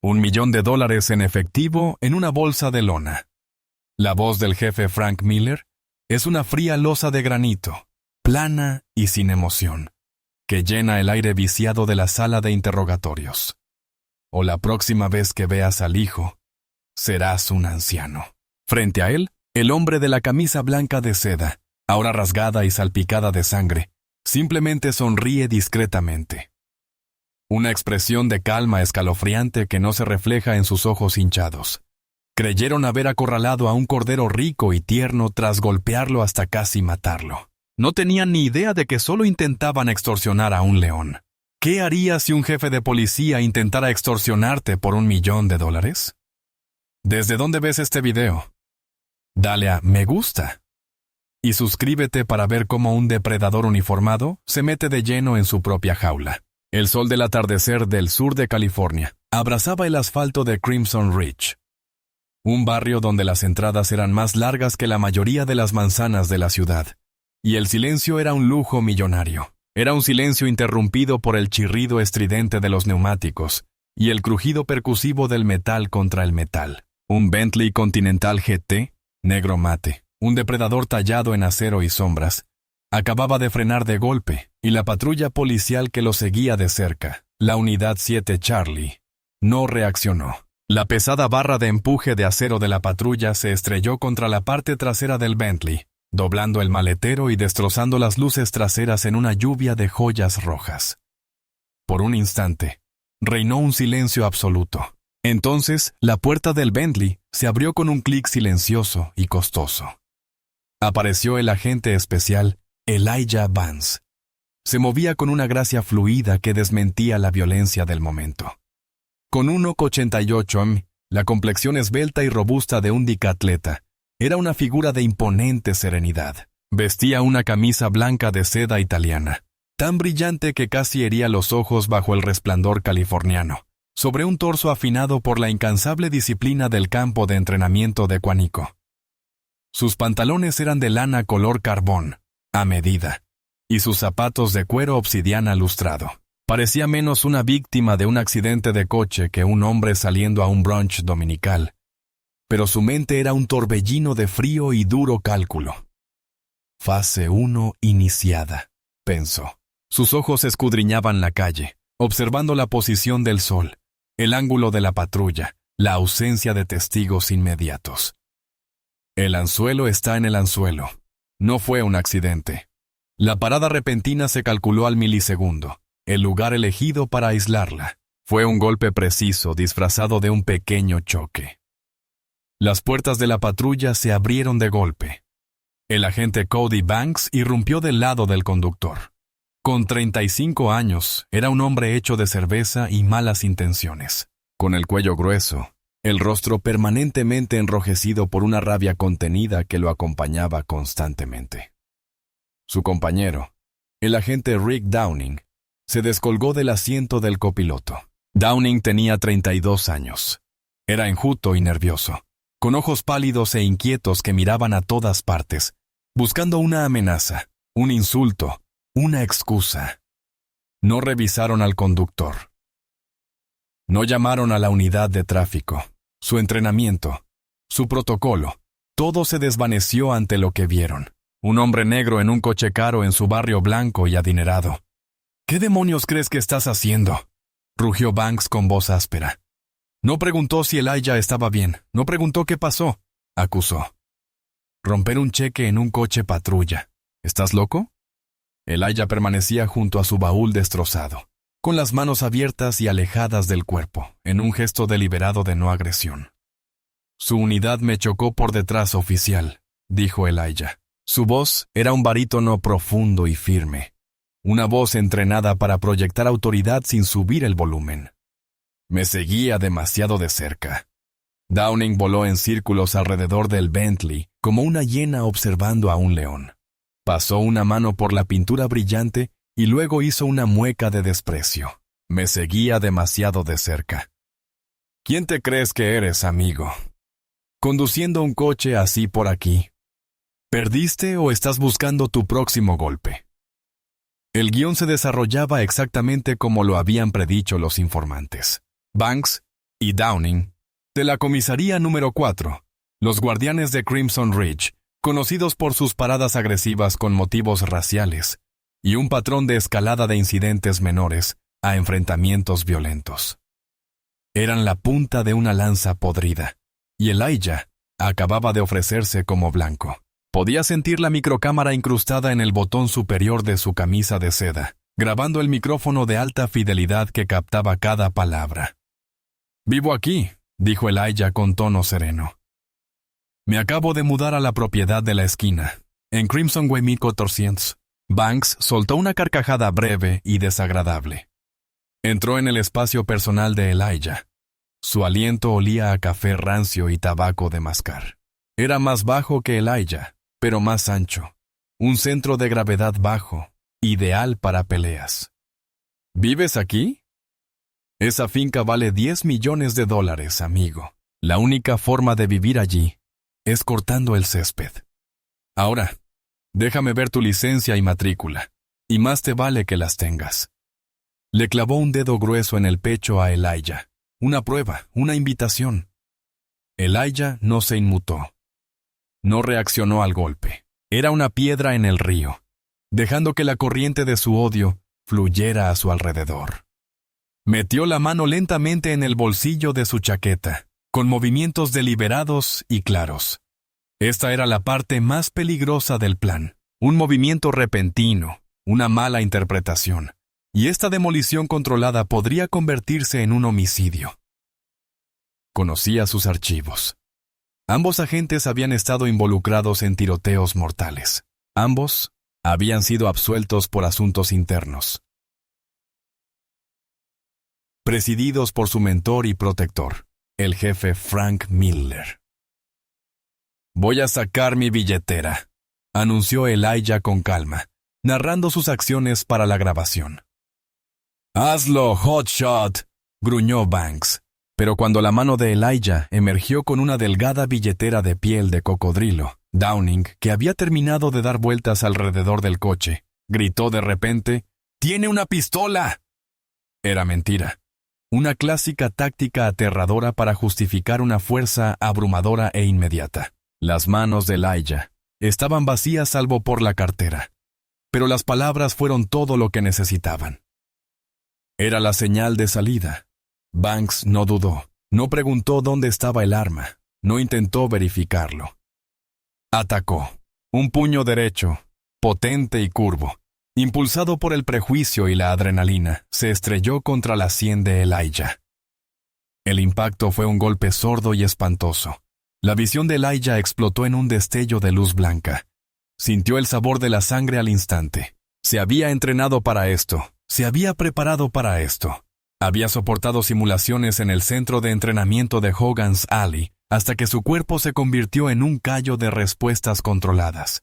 $1,000,000 en efectivo en una bolsa de lona. La voz del jefe Frank Miller es una fría losa de granito, plana y sin emoción, que llena el aire viciado de la sala de interrogatorios. O la próxima vez que veas al hijo, serás un anciano. Frente a él, el hombre de la camisa blanca de seda, ahora rasgada y salpicada de sangre, simplemente sonríe discretamente. Una expresión de calma escalofriante que no se refleja en sus ojos hinchados. Creyeron haber acorralado a un cordero rico y tierno tras golpearlo hasta casi matarlo. No tenían ni idea de que solo intentaban extorsionar a un león. ¿Qué harías si un jefe de policía intentara extorsionarte por $1,000,000? ¿Desde dónde ves este video? Dale a me gusta. Y suscríbete para ver cómo un depredador uniformado se mete de lleno en su propia jaula. El sol del atardecer del sur de California abrazaba el asfalto de Crimson Ridge, un barrio donde las entradas eran más largas que la mayoría de las manzanas de la ciudad, y el silencio era un lujo millonario. Era un silencio interrumpido por el chirrido estridente de los neumáticos y el crujido percusivo del metal contra el metal. Un Bentley Continental GT, negro mate, un depredador tallado en acero y sombras, acababa de frenar de golpe, y la patrulla policial que lo seguía de cerca, la Unidad 7 Charlie, no reaccionó. La pesada barra de empuje de acero de la patrulla se estrelló contra la parte trasera del Bentley, doblando el maletero y destrozando las luces traseras en una lluvia de joyas rojas. Por un instante, reinó un silencio absoluto. Entonces, la puerta del Bentley se abrió con un clic silencioso y costoso. Apareció el agente especial Elijah Vance. Se movía con una gracia fluida que desmentía la violencia del momento. Con 1,88 la complexión esbelta y robusta de un dicatleta, era una figura de imponente serenidad. Vestía una camisa blanca de seda italiana, tan brillante que casi hería los ojos bajo el resplandor californiano, sobre un torso afinado por la incansable disciplina del campo de entrenamiento de Quantico. Sus pantalones eran de lana color carbón, a medida, y sus zapatos de cuero obsidiana lustrado. Parecía menos una víctima de un accidente de coche que un hombre saliendo a un brunch dominical, pero su mente era un torbellino de frío y duro cálculo. Fase 1 iniciada, pensó. Sus ojos escudriñaban la calle, observando la posición del sol, el ángulo de la patrulla, la ausencia de testigos inmediatos. El anzuelo está en el anzuelo. No fue un accidente. La parada repentina se calculó al milisegundo, el lugar elegido para aislarla. Fue un golpe preciso disfrazado de un pequeño choque. Las puertas de la patrulla se abrieron de golpe. El agente Cody Banks irrumpió del lado del conductor. Con 35 años, era un hombre hecho de cerveza y malas intenciones. Con el cuello grueso, el rostro permanentemente enrojecido por una rabia contenida que lo acompañaba constantemente. Su compañero, el agente Rick Downing, se descolgó del asiento del copiloto. Downing tenía 32 años. Era enjuto y nervioso, con ojos pálidos e inquietos que miraban a todas partes, buscando una amenaza, un insulto, una excusa. No revisaron al conductor. No llamaron a la unidad de tráfico. Su entrenamiento, su protocolo, todo se desvaneció ante lo que vieron. Un hombre negro en un coche caro en su barrio blanco y adinerado. ¿Qué demonios crees que estás haciendo?, rugió Banks con voz áspera. No preguntó si Elijah estaba bien, no preguntó qué pasó, acusó. Romper un cheque en un coche patrulla. ¿Estás loco? Elijah permanecía junto a su baúl destrozado, con las manos abiertas y alejadas del cuerpo, en un gesto deliberado de no agresión. Su unidad me chocó por detrás, oficial, dijo Elijah. Su voz era un barítono profundo y firme, una voz entrenada para proyectar autoridad sin subir el volumen. Me seguía demasiado de cerca. Downing voló en círculos alrededor del Bentley, como una hiena observando a un león. Pasó una mano por la pintura brillante y luego hizo una mueca de desprecio. Me seguía demasiado de cerca. ¿Quién te crees que eres, amigo? Conduciendo un coche así por aquí. ¿Perdiste o estás buscando tu próximo golpe? El guión se desarrollaba exactamente como lo habían predicho los informantes. Banks y Downing, de la comisaría número 4, los guardianes de Crimson Ridge, conocidos por sus paradas agresivas con motivos raciales, y un patrón de escalada de incidentes menores a enfrentamientos violentos. Eran la punta de una lanza podrida, y Elijah acababa de ofrecerse como blanco. Podía sentir la microcámara incrustada en el botón superior de su camisa de seda, grabando el micrófono de alta fidelidad que captaba cada palabra. «Vivo aquí», dijo Elijah con tono sereno. «Me acabo de mudar a la propiedad de la esquina, en Crimson Way 1400». Banks soltó una carcajada breve y desagradable. Entró en el espacio personal de Elijah. Su aliento olía a café rancio y tabaco de mascar. Era más bajo que Elijah, pero más ancho. Un centro de gravedad bajo, ideal para peleas. ¿Vives aquí? Esa finca vale $10 millones, amigo. La única forma de vivir allí es cortando el césped. Ahora, déjame ver tu licencia y matrícula, y más te vale que las tengas. Le clavó un dedo grueso en el pecho a Elijah. Una prueba, una invitación. Elijah no se inmutó. No reaccionó al golpe. Era una piedra en el río, dejando que la corriente de su odio fluyera a su alrededor. Metió la mano lentamente en el bolsillo de su chaqueta, con movimientos deliberados y claros. Esta era la parte más peligrosa del plan. Un movimiento repentino, una mala interpretación. Y esta demolición controlada podría convertirse en un homicidio. Conocía sus archivos. Ambos agentes habían estado involucrados en tiroteos mortales. Ambos habían sido absueltos por asuntos internos. Presididos por su mentor y protector, el jefe Frank Miller. «Voy a sacar mi billetera», anunció Elijah con calma, narrando sus acciones para la grabación. «Hazlo, hotshot», gruñó Banks, pero cuando la mano de Elijah emergió con una delgada billetera de piel de cocodrilo, Downing, que había terminado de dar vueltas alrededor del coche, gritó de repente: «¡Tiene una pistola!». Era mentira. Una clásica táctica aterradora para justificar una fuerza abrumadora e inmediata. Las manos de Elijah estaban vacías salvo por la cartera, pero las palabras fueron todo lo que necesitaban. Era la señal de salida. Banks no dudó, no preguntó dónde estaba el arma, no intentó verificarlo. Atacó. Un puño derecho, potente y curvo, impulsado por el prejuicio y la adrenalina, se estrelló contra la sien de Elijah. El impacto fue un golpe sordo y espantoso. La visión de Elijah explotó en un destello de luz blanca. Sintió el sabor de la sangre al instante. Se había entrenado para esto. Se había preparado para esto. Había soportado simulaciones en el centro de entrenamiento de Hogan's Alley hasta que su cuerpo se convirtió en un callo de respuestas controladas.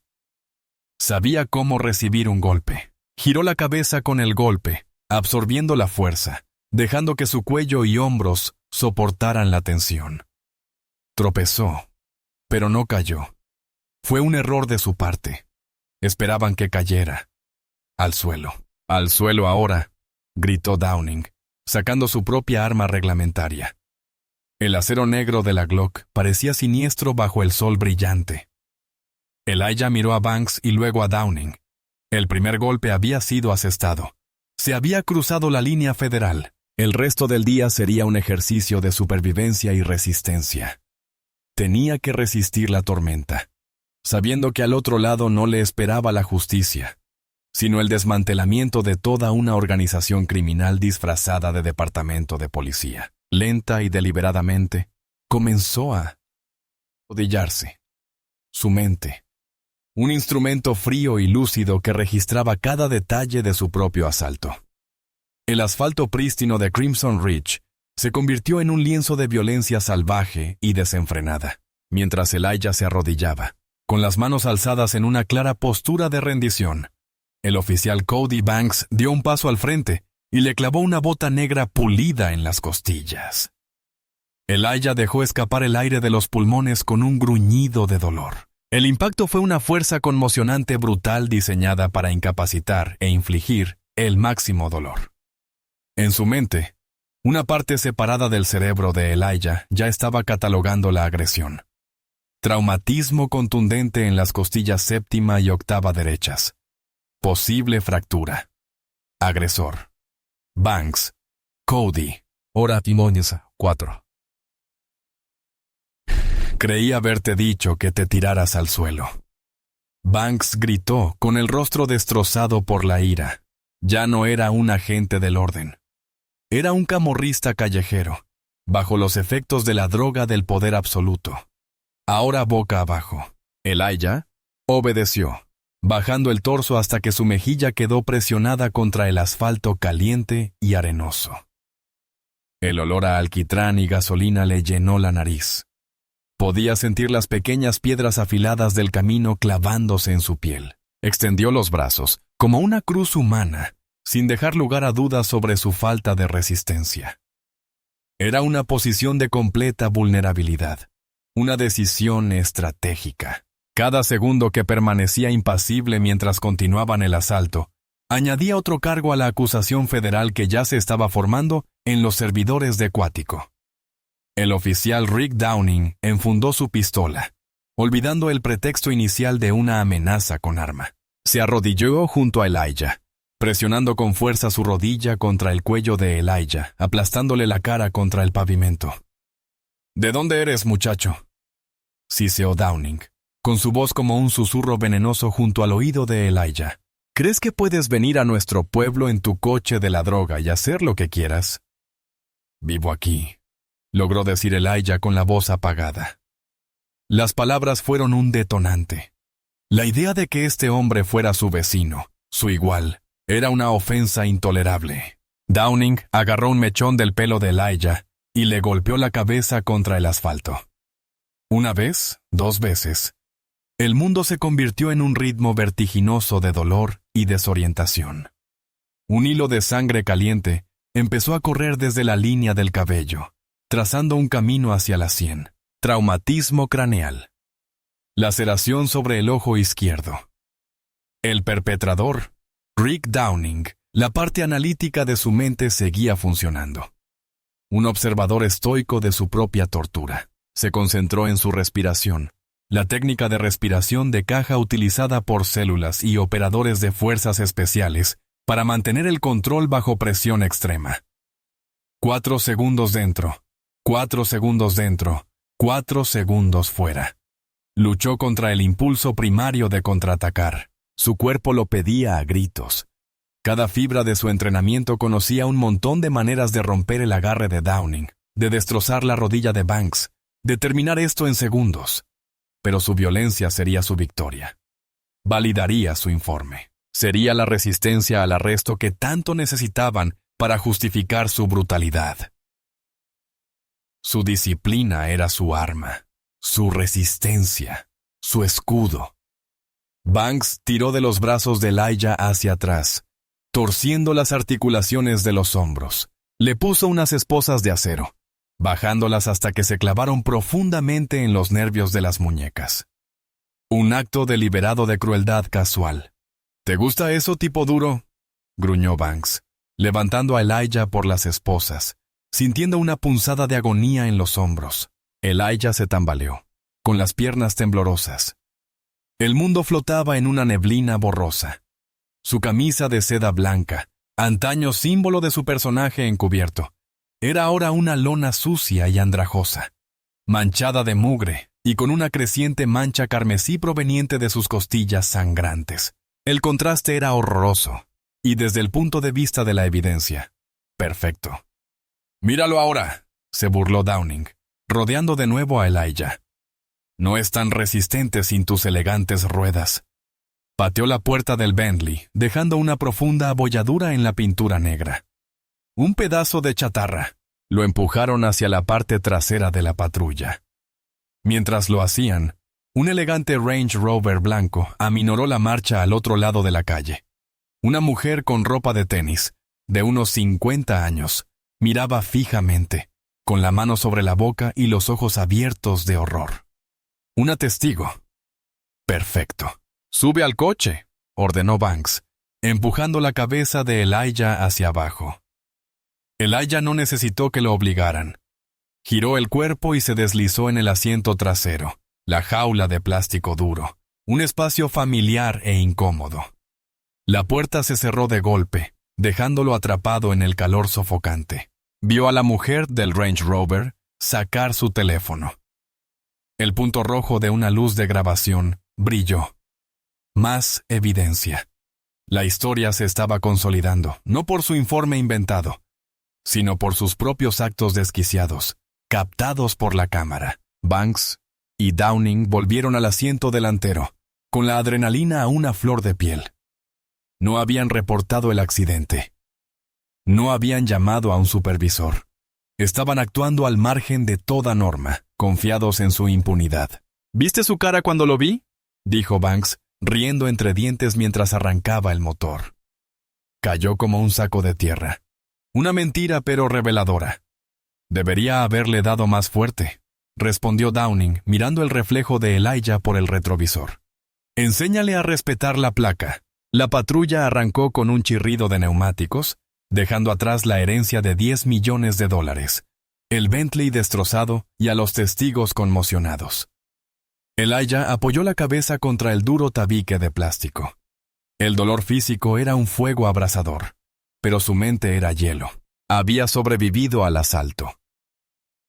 Sabía cómo recibir un golpe. Giró la cabeza con el golpe, absorbiendo la fuerza, dejando que su cuello y hombros soportaran la tensión. Tropezó, pero no cayó. Fue un error de su parte. Esperaban que cayera. Al suelo. «Al suelo ahora», gritó Downing, sacando su propia arma reglamentaria. El acero negro de la Glock parecía siniestro bajo el sol brillante. Elijah miró a Banks y luego a Downing. El primer golpe había sido asestado. Se había cruzado la línea federal. El resto del día sería un ejercicio de supervivencia y resistencia. Tenía que resistir la tormenta, sabiendo que al otro lado no le esperaba la justicia, sino el desmantelamiento de toda una organización criminal disfrazada de departamento de policía. Lenta y deliberadamente, comenzó a arrodillarse. Su mente, un instrumento frío y lúcido que registraba cada detalle de su propio asalto. El asfalto prístino de Crimson Ridge se convirtió en un lienzo de violencia salvaje y desenfrenada, mientras Elijah se arrodillaba, con las manos alzadas en una clara postura de rendición. El oficial Cody Banks dio un paso al frente y le clavó una bota negra pulida en las costillas. Elijah dejó escapar el aire de los pulmones con un gruñido de dolor. El impacto fue una fuerza conmocionante brutal diseñada para incapacitar e infligir el máximo dolor. En su mente, Una parte separada del cerebro de Elijah ya estaba catalogando la agresión. Traumatismo contundente en las costillas séptima y octava derechas. Posible fractura. Agresor. Banks. Cody. Ora Timonios 4. Creí haberte dicho que te tiraras al suelo. Banks gritó con el rostro destrozado por la ira. Ya no era un agente del orden. Era un camorrista callejero, bajo los efectos de la droga del poder absoluto. Ahora boca abajo. Elijah obedeció, bajando el torso hasta que su mejilla quedó presionada contra el asfalto caliente y arenoso. El olor a alquitrán y gasolina le llenó la nariz. Podía sentir las pequeñas piedras afiladas del camino clavándose en su piel. Extendió los brazos, como una cruz humana, sin dejar lugar a dudas sobre su falta de resistencia. Era una posición de completa vulnerabilidad, una decisión estratégica. Cada segundo que permanecía impasible mientras continuaban el asalto, añadía otro cargo a la acusación federal que ya se estaba formando en los servidores de Cuático. El oficial Rick Downing enfundó su pistola, olvidando el pretexto inicial de una amenaza con arma. Se arrodilló junto a Elijah, presionando con fuerza su rodilla contra el cuello de Elijah, aplastándole la cara contra el pavimento. ¿De dónde eres, muchacho?, siseó Downing, con su voz como un susurro venenoso junto al oído de Elijah. ¿Crees que puedes venir a nuestro pueblo en tu coche de la droga y hacer lo que quieras? Vivo aquí, logró decir Elijah con la voz apagada. Las palabras fueron un detonante. La idea de que este hombre fuera su vecino, su igual, era una ofensa intolerable. Downing agarró un mechón del pelo de Elijah y le golpeó la cabeza contra el asfalto. Una vez, 2 veces. El mundo se convirtió en un ritmo vertiginoso de dolor y desorientación. Un hilo de sangre caliente empezó a correr desde la línea del cabello, trazando un camino hacia la sien. Traumatismo craneal. Laceración sobre el ojo izquierdo. El perpetrador, Rick Downing, la parte analítica de su mente seguía funcionando. Un observador estoico de su propia tortura. Se concentró en su respiración, la técnica de respiración de caja utilizada por células y operadores de fuerzas especiales para mantener el control bajo presión extrema. 4 segundos dentro, 4 segundos dentro, 4 segundos fuera. Luchó contra el impulso primario de contraatacar. Su cuerpo lo pedía a gritos. Cada fibra de su entrenamiento conocía un montón de maneras de romper el agarre de Downing, de destrozar la rodilla de Banks, de terminar esto en segundos. Pero su violencia sería su victoria. Validaría su informe. Sería la resistencia al arresto que tanto necesitaban para justificar su brutalidad. Su disciplina era su arma, su resistencia, su escudo. Banks tiró de los brazos de Elijah hacia atrás, torciendo las articulaciones de los hombros. Le puso unas esposas de acero, bajándolas hasta que se clavaron profundamente en los nervios de las muñecas. Un acto deliberado de crueldad casual. ¿Te gusta eso, tipo duro?, gruñó Banks, levantando a Elijah por las esposas, sintiendo una punzada de agonía en los hombros. Elijah se tambaleó, con las piernas temblorosas. El mundo flotaba en una neblina borrosa. Su camisa de seda blanca, antaño símbolo de su personaje encubierto, era ahora una lona sucia y andrajosa, manchada de mugre y con una creciente mancha carmesí proveniente de sus costillas sangrantes. El contraste era horroroso, y desde el punto de vista de la evidencia, perfecto. «Míralo ahora», se burló Downing, rodeando de nuevo a Elijah. «No es tan resistente sin tus elegantes ruedas». Pateó la puerta del Bentley, dejando una profunda abolladura en la pintura negra. Un pedazo de chatarra. Lo empujaron hacia la parte trasera de la patrulla. Mientras lo hacían, un elegante Range Rover blanco aminoró la marcha al otro lado de la calle. Una mujer con ropa de tenis, de unos 50 años, miraba fijamente, con la mano sobre la boca y los ojos abiertos de horror. Una testigo. Perfecto. «Sube al coche», ordenó Banks, empujando la cabeza de Elijah hacia abajo. Elijah no necesitó que lo obligaran. Giró el cuerpo y se deslizó en el asiento trasero, la jaula de plástico duro, un espacio familiar e incómodo. La puerta se cerró de golpe, dejándolo atrapado en el calor sofocante. Vio a la mujer del Range Rover sacar su teléfono. El punto rojo de una luz de grabación brilló. Más evidencia. La historia se estaba consolidando, no por su informe inventado, sino por sus propios actos desquiciados, captados por la cámara. Banks y Downing volvieron al asiento delantero, con la adrenalina a una flor de piel. No habían reportado el accidente. No habían llamado a un supervisor. Estaban actuando al margen de toda norma, confiados en su impunidad. ¿Viste su cara cuando lo vi?, dijo Banks, riendo entre dientes mientras arrancaba el motor. Cayó como un saco de tierra. Una mentira pero reveladora. Debería haberle dado más fuerte, respondió Downing, mirando el reflejo de Elijah por el retrovisor. Enséñale a respetar la placa. La patrulla arrancó con un chirrido de neumáticos, dejando atrás la herencia de $10 millones, el Bentley destrozado y a los testigos conmocionados. Elijah apoyó la cabeza contra el duro tabique de plástico. El dolor físico era un fuego abrasador, pero su mente era hielo. Había sobrevivido al asalto.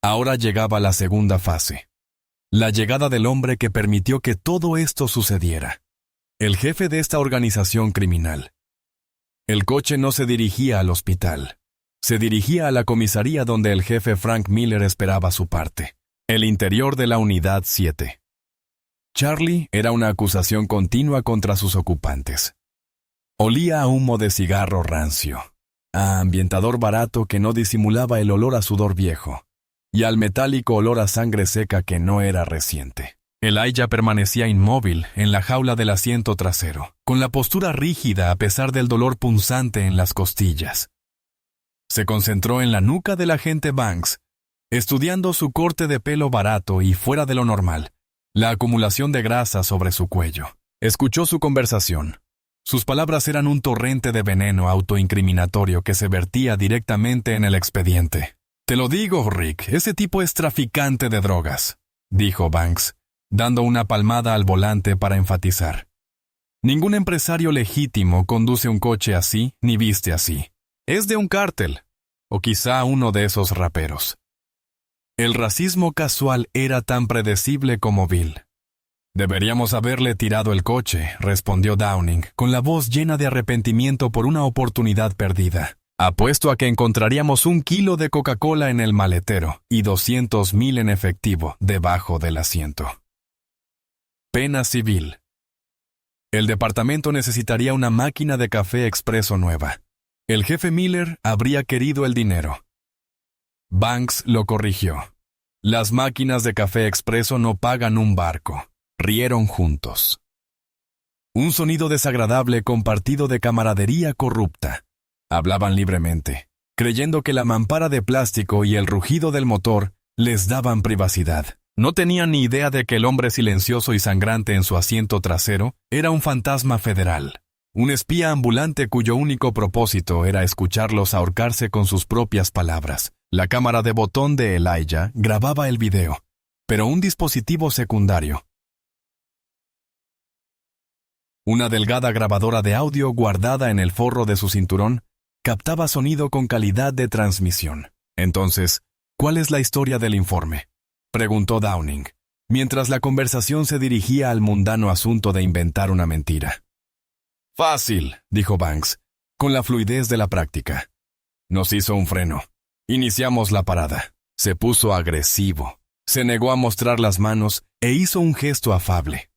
Ahora llegaba la segunda fase. La llegada del hombre que permitió que todo esto sucediera. El jefe de esta organización criminal. El coche no se dirigía al hospital. Se dirigía a la comisaría donde el jefe Frank Miller esperaba su parte. El interior de la unidad 7. Charlie era una acusación continua contra sus ocupantes. Olía a humo de cigarro rancio, a ambientador barato que no disimulaba el olor a sudor viejo, y al metálico olor a sangre seca que no era reciente. Elijah permanecía inmóvil en la jaula del asiento trasero, con la postura rígida a pesar del dolor punzante en las costillas. Se concentró en la nuca del agente Banks, estudiando su corte de pelo barato y fuera de lo normal, la acumulación de grasa sobre su cuello. Escuchó su conversación. Sus palabras eran un torrente de veneno autoincriminatorio que se vertía directamente en el expediente. «Te lo digo, Rick, ese tipo es traficante de drogas», dijo Banks, dando una palmada al volante para enfatizar. Ningún empresario legítimo conduce un coche así ni viste así. Es de un cártel, o quizá uno de esos raperos. El racismo casual era tan predecible como vil. «Deberíamos haberle tirado el coche», respondió Downing, con la voz llena de arrepentimiento por una oportunidad perdida. «Apuesto a que encontraríamos 1 kilo de Coca-Cola en el maletero y 200,000 en efectivo debajo del asiento». Pena civil. El departamento necesitaría una máquina de café expreso nueva. El jefe Miller habría querido el dinero. Banks lo corrigió. Las máquinas de café expreso no pagan un barco. Rieron juntos. Un sonido desagradable compartido de camaradería corrupta. Hablaban libremente, creyendo que la mampara de plástico y el rugido del motor les daban privacidad. No tenían ni idea de que el hombre silencioso y sangrante en su asiento trasero era un fantasma federal, un espía ambulante cuyo único propósito era escucharlos ahorcarse con sus propias palabras. La cámara de botón de Elijah grababa el video, pero un dispositivo secundario. Una delgada grabadora de audio guardada en el forro de su cinturón captaba sonido con calidad de transmisión. Entonces, ¿cuál es la historia del informe?, preguntó Downing, mientras la conversación se dirigía al mundano asunto de inventar una mentira. «Fácil», dijo Banks, con la fluidez de la práctica. Nos hizo un freno. Iniciamos la parada. Se puso agresivo. Se negó a mostrar las manos e hizo un gesto afable.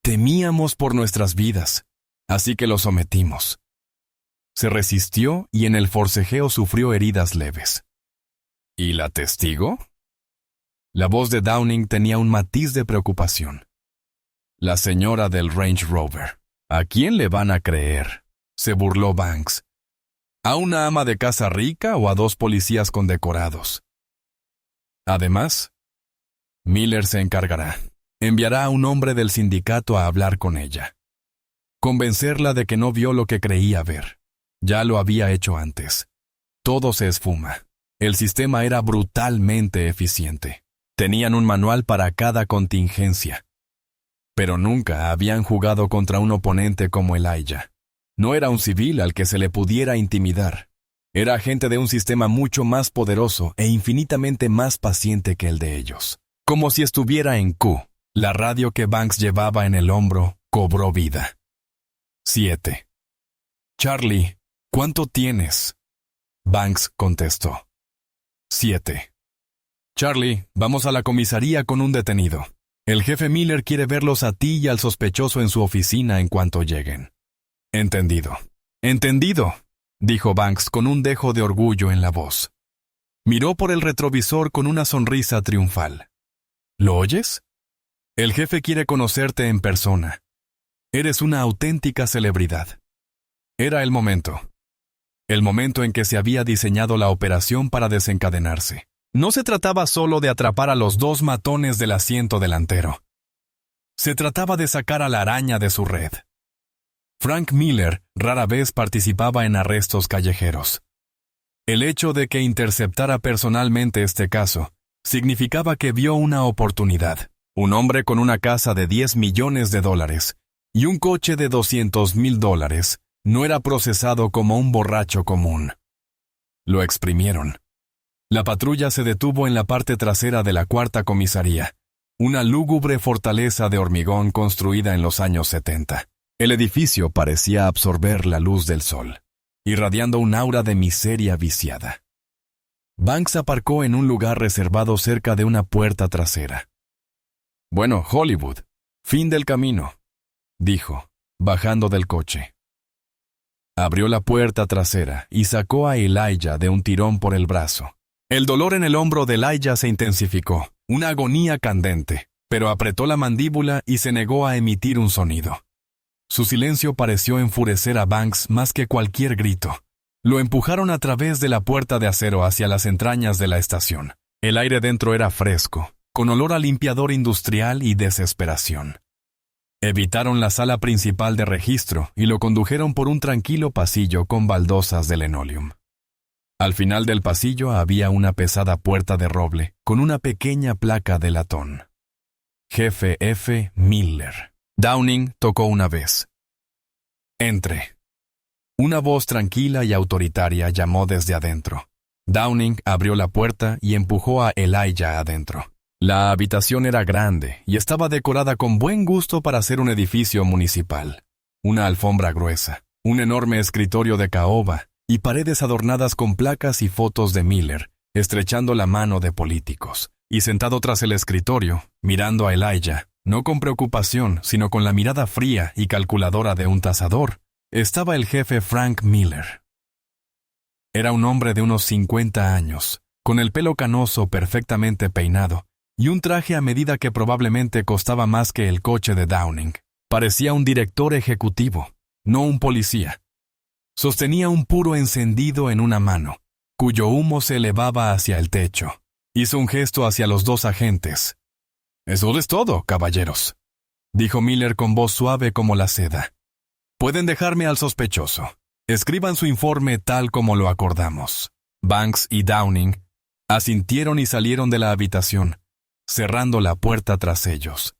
Temíamos por nuestras vidas, así que lo sometimos. Se resistió y en el forcejeo sufrió heridas leves. ¿Y la testigo?, La voz de Downing tenía un matiz de preocupación. La señora del Range Rover. ¿A quién le van a creer?, se burló Banks. ¿A una ama de casa rica o a 2 policías condecorados? Además, Miller se encargará. Enviará a un hombre del sindicato a hablar con ella. Convencerla de que no vio lo que creía ver. Ya lo había hecho antes. todo se esfuma. El sistema era brutalmente eficiente. Tenían un manual para cada contingencia. Pero nunca habían jugado contra un oponente como Elijah. No era un civil al que se le pudiera intimidar. Era agente de un sistema mucho más poderoso e infinitamente más paciente que el de ellos. Como si estuviera en Q. La radio que Banks llevaba en el hombro cobró vida. 7. Charlie, ¿cuánto tienes? Banks contestó. 7. Charlie, vamos a la comisaría con un detenido. El jefe Miller quiere verlos a ti y al sospechoso en su oficina en cuanto lleguen. Entendido. Entendido, dijo Banks con un dejo de orgullo en la voz. Miró por el retrovisor con una sonrisa triunfal. ¿Lo oyes? El jefe quiere conocerte en persona. Eres una auténtica celebridad. Era el momento. El momento en que se había diseñado la operación para desencadenarse. No se trataba solo de atrapar a los dos matones del asiento delantero. Se trataba de sacar a la araña de su red. Frank Miller rara vez participaba en arrestos callejeros. El hecho de que interceptara personalmente este caso significaba que vio una oportunidad. Un hombre con una casa de $10 millones y un coche de $200,000 no era procesado como un borracho común. Lo exprimieron. La patrulla se detuvo en la parte trasera de la cuarta comisaría, una lúgubre fortaleza de hormigón construida en los años 70. El edificio parecía absorber la luz del sol, irradiando un aura de miseria viciada. Banks aparcó en un lugar reservado cerca de una puerta trasera. «Bueno, Hollywood, fin del camino», dijo, bajando del coche. Abrió la puerta trasera y sacó a Elijah de un tirón por el brazo. El dolor en el hombro de Elijah se intensificó, una agonía candente, pero apretó la mandíbula y se negó a emitir un sonido. Su silencio pareció enfurecer a Banks más que cualquier grito. Lo empujaron a través de la puerta de acero hacia las entrañas de la estación. El aire dentro era fresco, con olor a limpiador industrial y desesperación. Evitaron la sala principal de registro y lo condujeron por un tranquilo pasillo con baldosas de linoleum. Al final del pasillo había una pesada puerta de roble con una pequeña placa de latón. Jefe F. Miller. Downing tocó una vez. «Entre». Una voz tranquila y autoritaria llamó desde adentro. Downing abrió la puerta y empujó a Elijah adentro. La habitación era grande y estaba decorada con buen gusto para ser un edificio municipal. Una alfombra gruesa, un enorme escritorio de caoba y paredes adornadas con placas y fotos de Miller, estrechando la mano de políticos. Y sentado tras el escritorio, mirando a Elijah, no con preocupación, sino con la mirada fría y calculadora de un tasador, estaba el jefe Frank Miller. Era un hombre de unos 50 años, con el pelo canoso perfectamente peinado, y un traje a medida que probablemente costaba más que el coche de Downing. Parecía un director ejecutivo, no un policía. Sostenía un puro encendido en una mano, cuyo humo se elevaba hacia el techo. Hizo un gesto hacia los dos agentes. «Eso es todo, caballeros», dijo Miller con voz suave como la seda. «Pueden dejarme al sospechoso. Escriban su informe tal como lo acordamos». Banks y Downing asintieron y salieron de la habitación, cerrando la puerta tras ellos.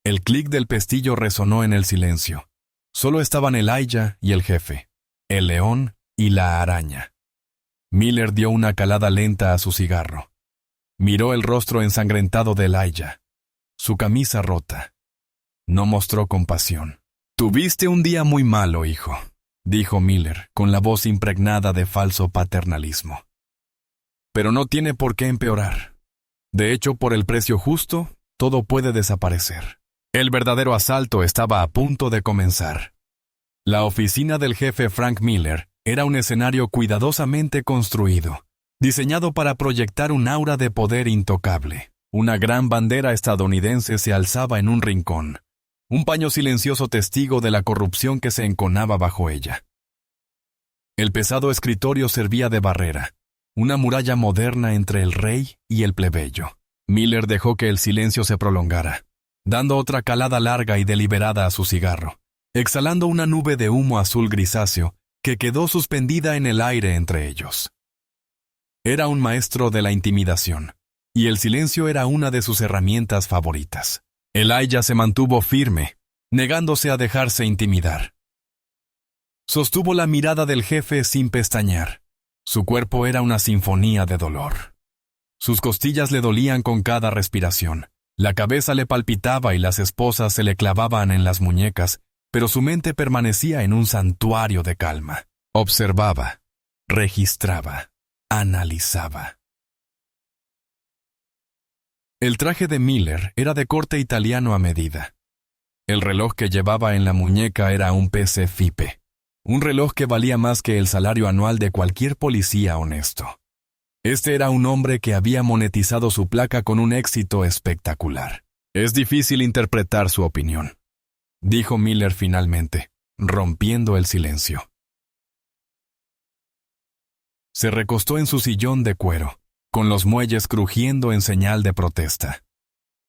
El clic del pestillo resonó en el silencio. Solo estaban Elijah y el jefe, el león y la araña. Miller dio una calada lenta a su cigarro. Miró el rostro ensangrentado de Elijah, su camisa rota. No mostró compasión. «Tuviste un día muy malo, hijo», dijo Miller, con la voz impregnada de falso paternalismo. «Pero no tiene por qué empeorar. De hecho, por el precio justo, todo puede desaparecer». El verdadero asalto estaba a punto de comenzar. La oficina del jefe Frank Miller era un escenario cuidadosamente construido, diseñado para proyectar un aura de poder intocable. Una gran bandera estadounidense se alzaba en un rincón, un paño silencioso testigo de la corrupción que se enconaba bajo ella. El pesado escritorio servía de barrera, una muralla moderna entre el rey y el plebeyo. Miller dejó que el silencio se prolongara, dando otra calada larga y deliberada a su cigarro, exhalando una nube de humo azul grisáceo que quedó suspendida en el aire entre ellos. Era un maestro de la intimidación, y el silencio era una de sus herramientas favoritas. Elijah se mantuvo firme, negándose a dejarse intimidar. Sostuvo la mirada del jefe sin pestañear. Su cuerpo era una sinfonía de dolor. Sus costillas le dolían con cada respiración. La cabeza le palpitaba y las esposas se le clavaban en las muñecas, pero su mente permanecía en un santuario de calma. Observaba, registraba, analizaba. El traje de Miller era de corte italiano a medida. El reloj que llevaba en la muñeca era un PC Fipe, un reloj que valía más que el salario anual de cualquier policía honesto. Este era un hombre que había monetizado su placa con un éxito espectacular. Es difícil interpretar su opinión, dijo Miller finalmente, rompiendo el silencio. Se recostó en su sillón de cuero, con los muelles crujiendo en señal de protesta.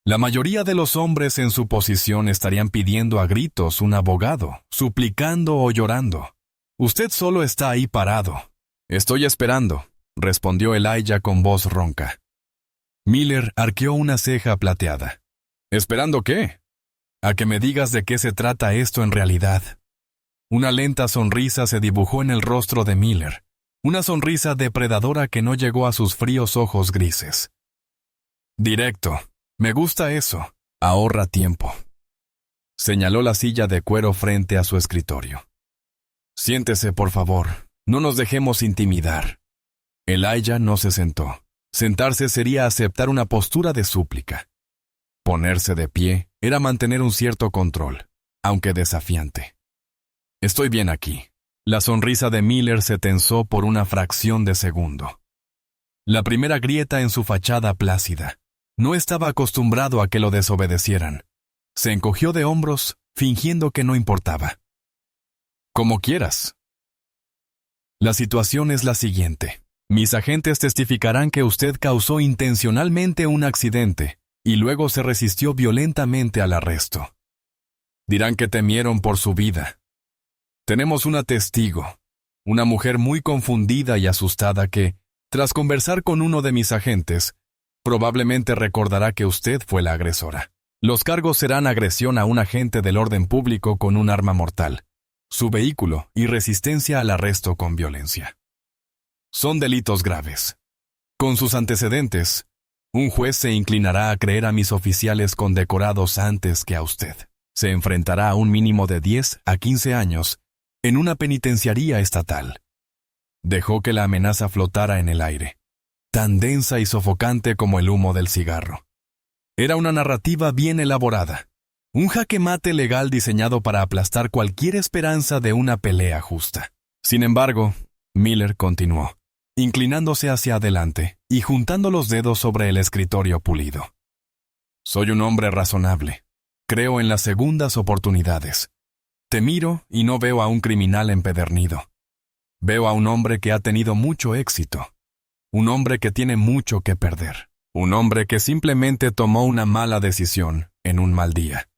La mayoría de los hombres en su posición estarían pidiendo a gritos un abogado, suplicando o llorando. Usted solo está ahí parado. Estoy esperando, respondió Elijah con voz ronca. Miller arqueó una ceja plateada. ¿Esperando qué? A que me digas de qué se trata esto en realidad. Una lenta sonrisa se dibujó en el rostro de Miller, una sonrisa depredadora que no llegó a sus fríos ojos grises. Directo, me gusta eso, ahorra tiempo. Señaló la silla de cuero frente a su escritorio. Siéntese, por favor, no nos dejemos intimidar. Elijah no se sentó. Sentarse sería aceptar una postura de súplica. Ponerse de pie era mantener un cierto control, aunque desafiante. Estoy bien aquí. La sonrisa de Miller se tensó por una fracción de segundo. La primera grieta en su fachada plácida. No estaba acostumbrado a que lo desobedecieran. Se encogió de hombros, fingiendo que no importaba. Como quieras. La situación es la siguiente. Mis agentes testificarán que usted causó intencionalmente un accidente y luego se resistió violentamente al arresto. Dirán que temieron por su vida. Tenemos una testigo, una mujer muy confundida y asustada que, tras conversar con uno de mis agentes, probablemente recordará que usted fue la agresora. Los cargos serán agresión a un agente del orden público con un arma mortal, su vehículo y resistencia al arresto con violencia. Son delitos graves. Con sus antecedentes, un juez se inclinará a creer a mis oficiales condecorados antes que a usted. Se enfrentará a un mínimo de 10 a 15 años en una penitenciaría estatal. Dejó que la amenaza flotara en el aire, tan densa y sofocante como el humo del cigarro. Era una narrativa bien elaborada, un jaque mate legal diseñado para aplastar cualquier esperanza de una pelea justa. Sin embargo, Miller continuó, inclinándose hacia adelante y juntando los dedos sobre el escritorio pulido. Soy un hombre razonable. Creo en las segundas oportunidades. Te miro y no veo a un criminal empedernido. Veo a un hombre que ha tenido mucho éxito. Un hombre que tiene mucho que perder. Un hombre que simplemente tomó una mala decisión en un mal día.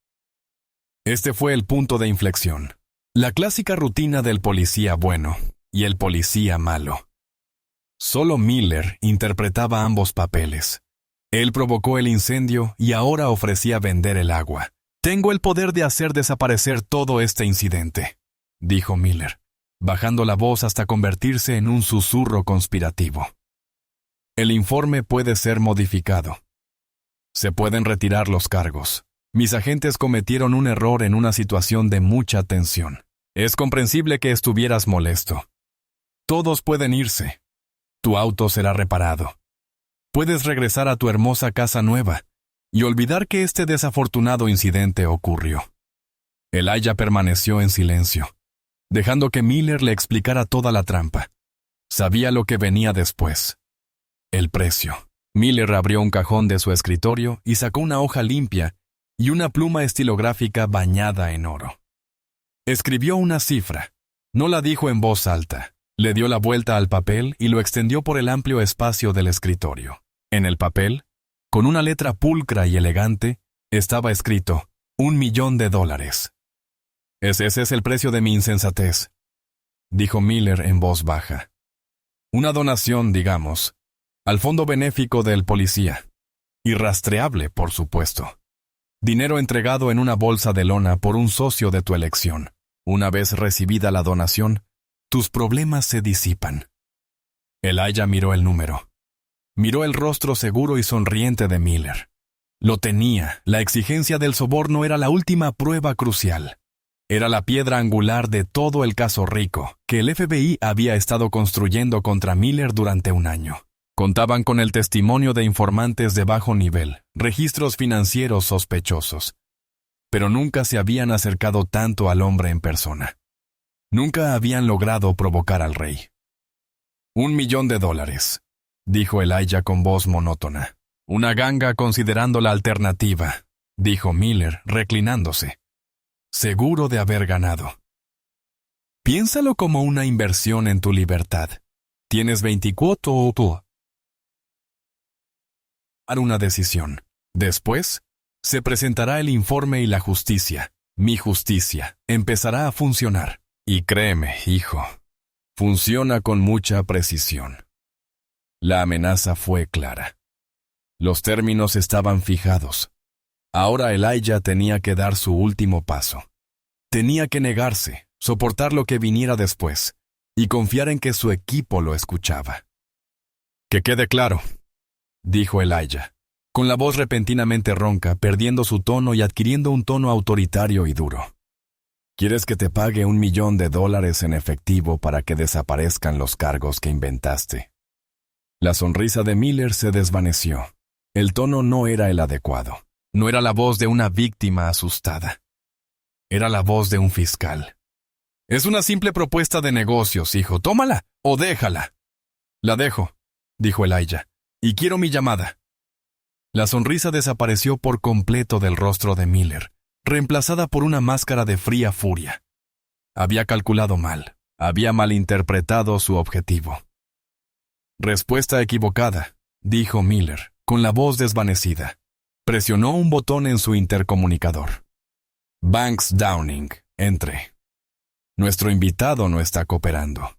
Este fue el punto de inflexión. La clásica rutina del policía bueno y el policía malo. Solo Miller interpretaba ambos papeles. Él provocó el incendio y ahora ofrecía vender el agua. Tengo el poder de hacer desaparecer todo este incidente, dijo Miller, bajando la voz hasta convertirse en un susurro conspirativo. El informe puede ser modificado. Se pueden retirar los cargos. Mis agentes cometieron un error en una situación de mucha tensión. Es comprensible que estuvieras molesto. Todos pueden irse. Tu auto será reparado. Puedes regresar a tu hermosa casa nueva y olvidar que este desafortunado incidente ocurrió. Elijah permaneció en silencio, dejando que Miller le explicara toda la trampa. Sabía lo que venía después. El precio. Miller abrió un cajón de su escritorio y sacó una hoja limpia y una pluma estilográfica bañada en oro. Escribió una cifra. No la dijo en voz alta. Le dio la vuelta al papel y lo extendió por el amplio espacio del escritorio. En el papel, con una letra pulcra y elegante, estaba escrito $1.000.000. Ese es el precio de mi insensatez. dijo Miller en voz baja. Una donación, digamos, al fondo benéfico del policía. Irrastreable, por supuesto. Dinero entregado en una bolsa de lona por un socio de tu elección. Una vez recibida la donación, tus problemas se disipan. Elijah miró el número. Miró el rostro seguro y sonriente de Miller. Lo tenía. La exigencia del soborno era la última prueba crucial. Era la piedra angular de todo el caso Rico, que el FBI había estado construyendo contra Miller durante un año. Contaban con el testimonio de informantes de bajo nivel, registros financieros sospechosos. Pero nunca se habían acercado tanto al hombre en persona. Nunca habían logrado provocar al rey. $1 millón, dijo Elijah con voz monótona. Una ganga considerando la alternativa, dijo Miller, reclinándose. Seguro de haber ganado. Piénsalo como una inversión en tu libertad. Tienes 24 horas. Una decisión. Después, se presentará el informe y la justicia, mi justicia, empezará a funcionar. Y créeme, hijo, funciona con mucha precisión. La amenaza fue clara. Los términos estaban fijados. Ahora Elijah tenía que dar su último paso. Tenía que negarse, soportar lo que viniera después, y confiar en que su equipo lo escuchaba. Que quede claro, dijo Elijah, con la voz repentinamente ronca, perdiendo su tono y adquiriendo un tono autoritario y duro. ¿Quieres que te pague $1 millón en efectivo para que desaparezcan los cargos que inventaste? La sonrisa de Miller se desvaneció. El tono no era el adecuado. No era la voz de una víctima asustada. Era la voz de un fiscal. Es una simple propuesta de negocios, hijo. Tómala o déjala. La dejo, dijo Elijah, y quiero mi llamada. La sonrisa desapareció por completo del rostro de Miller, reemplazada por una máscara de fría furia. Había calculado mal. Había malinterpretado su objetivo. Respuesta equivocada, dijo Miller, con la voz desvanecida. Presionó un botón en su intercomunicador. Banks Downing, entre. Nuestro invitado no está cooperando.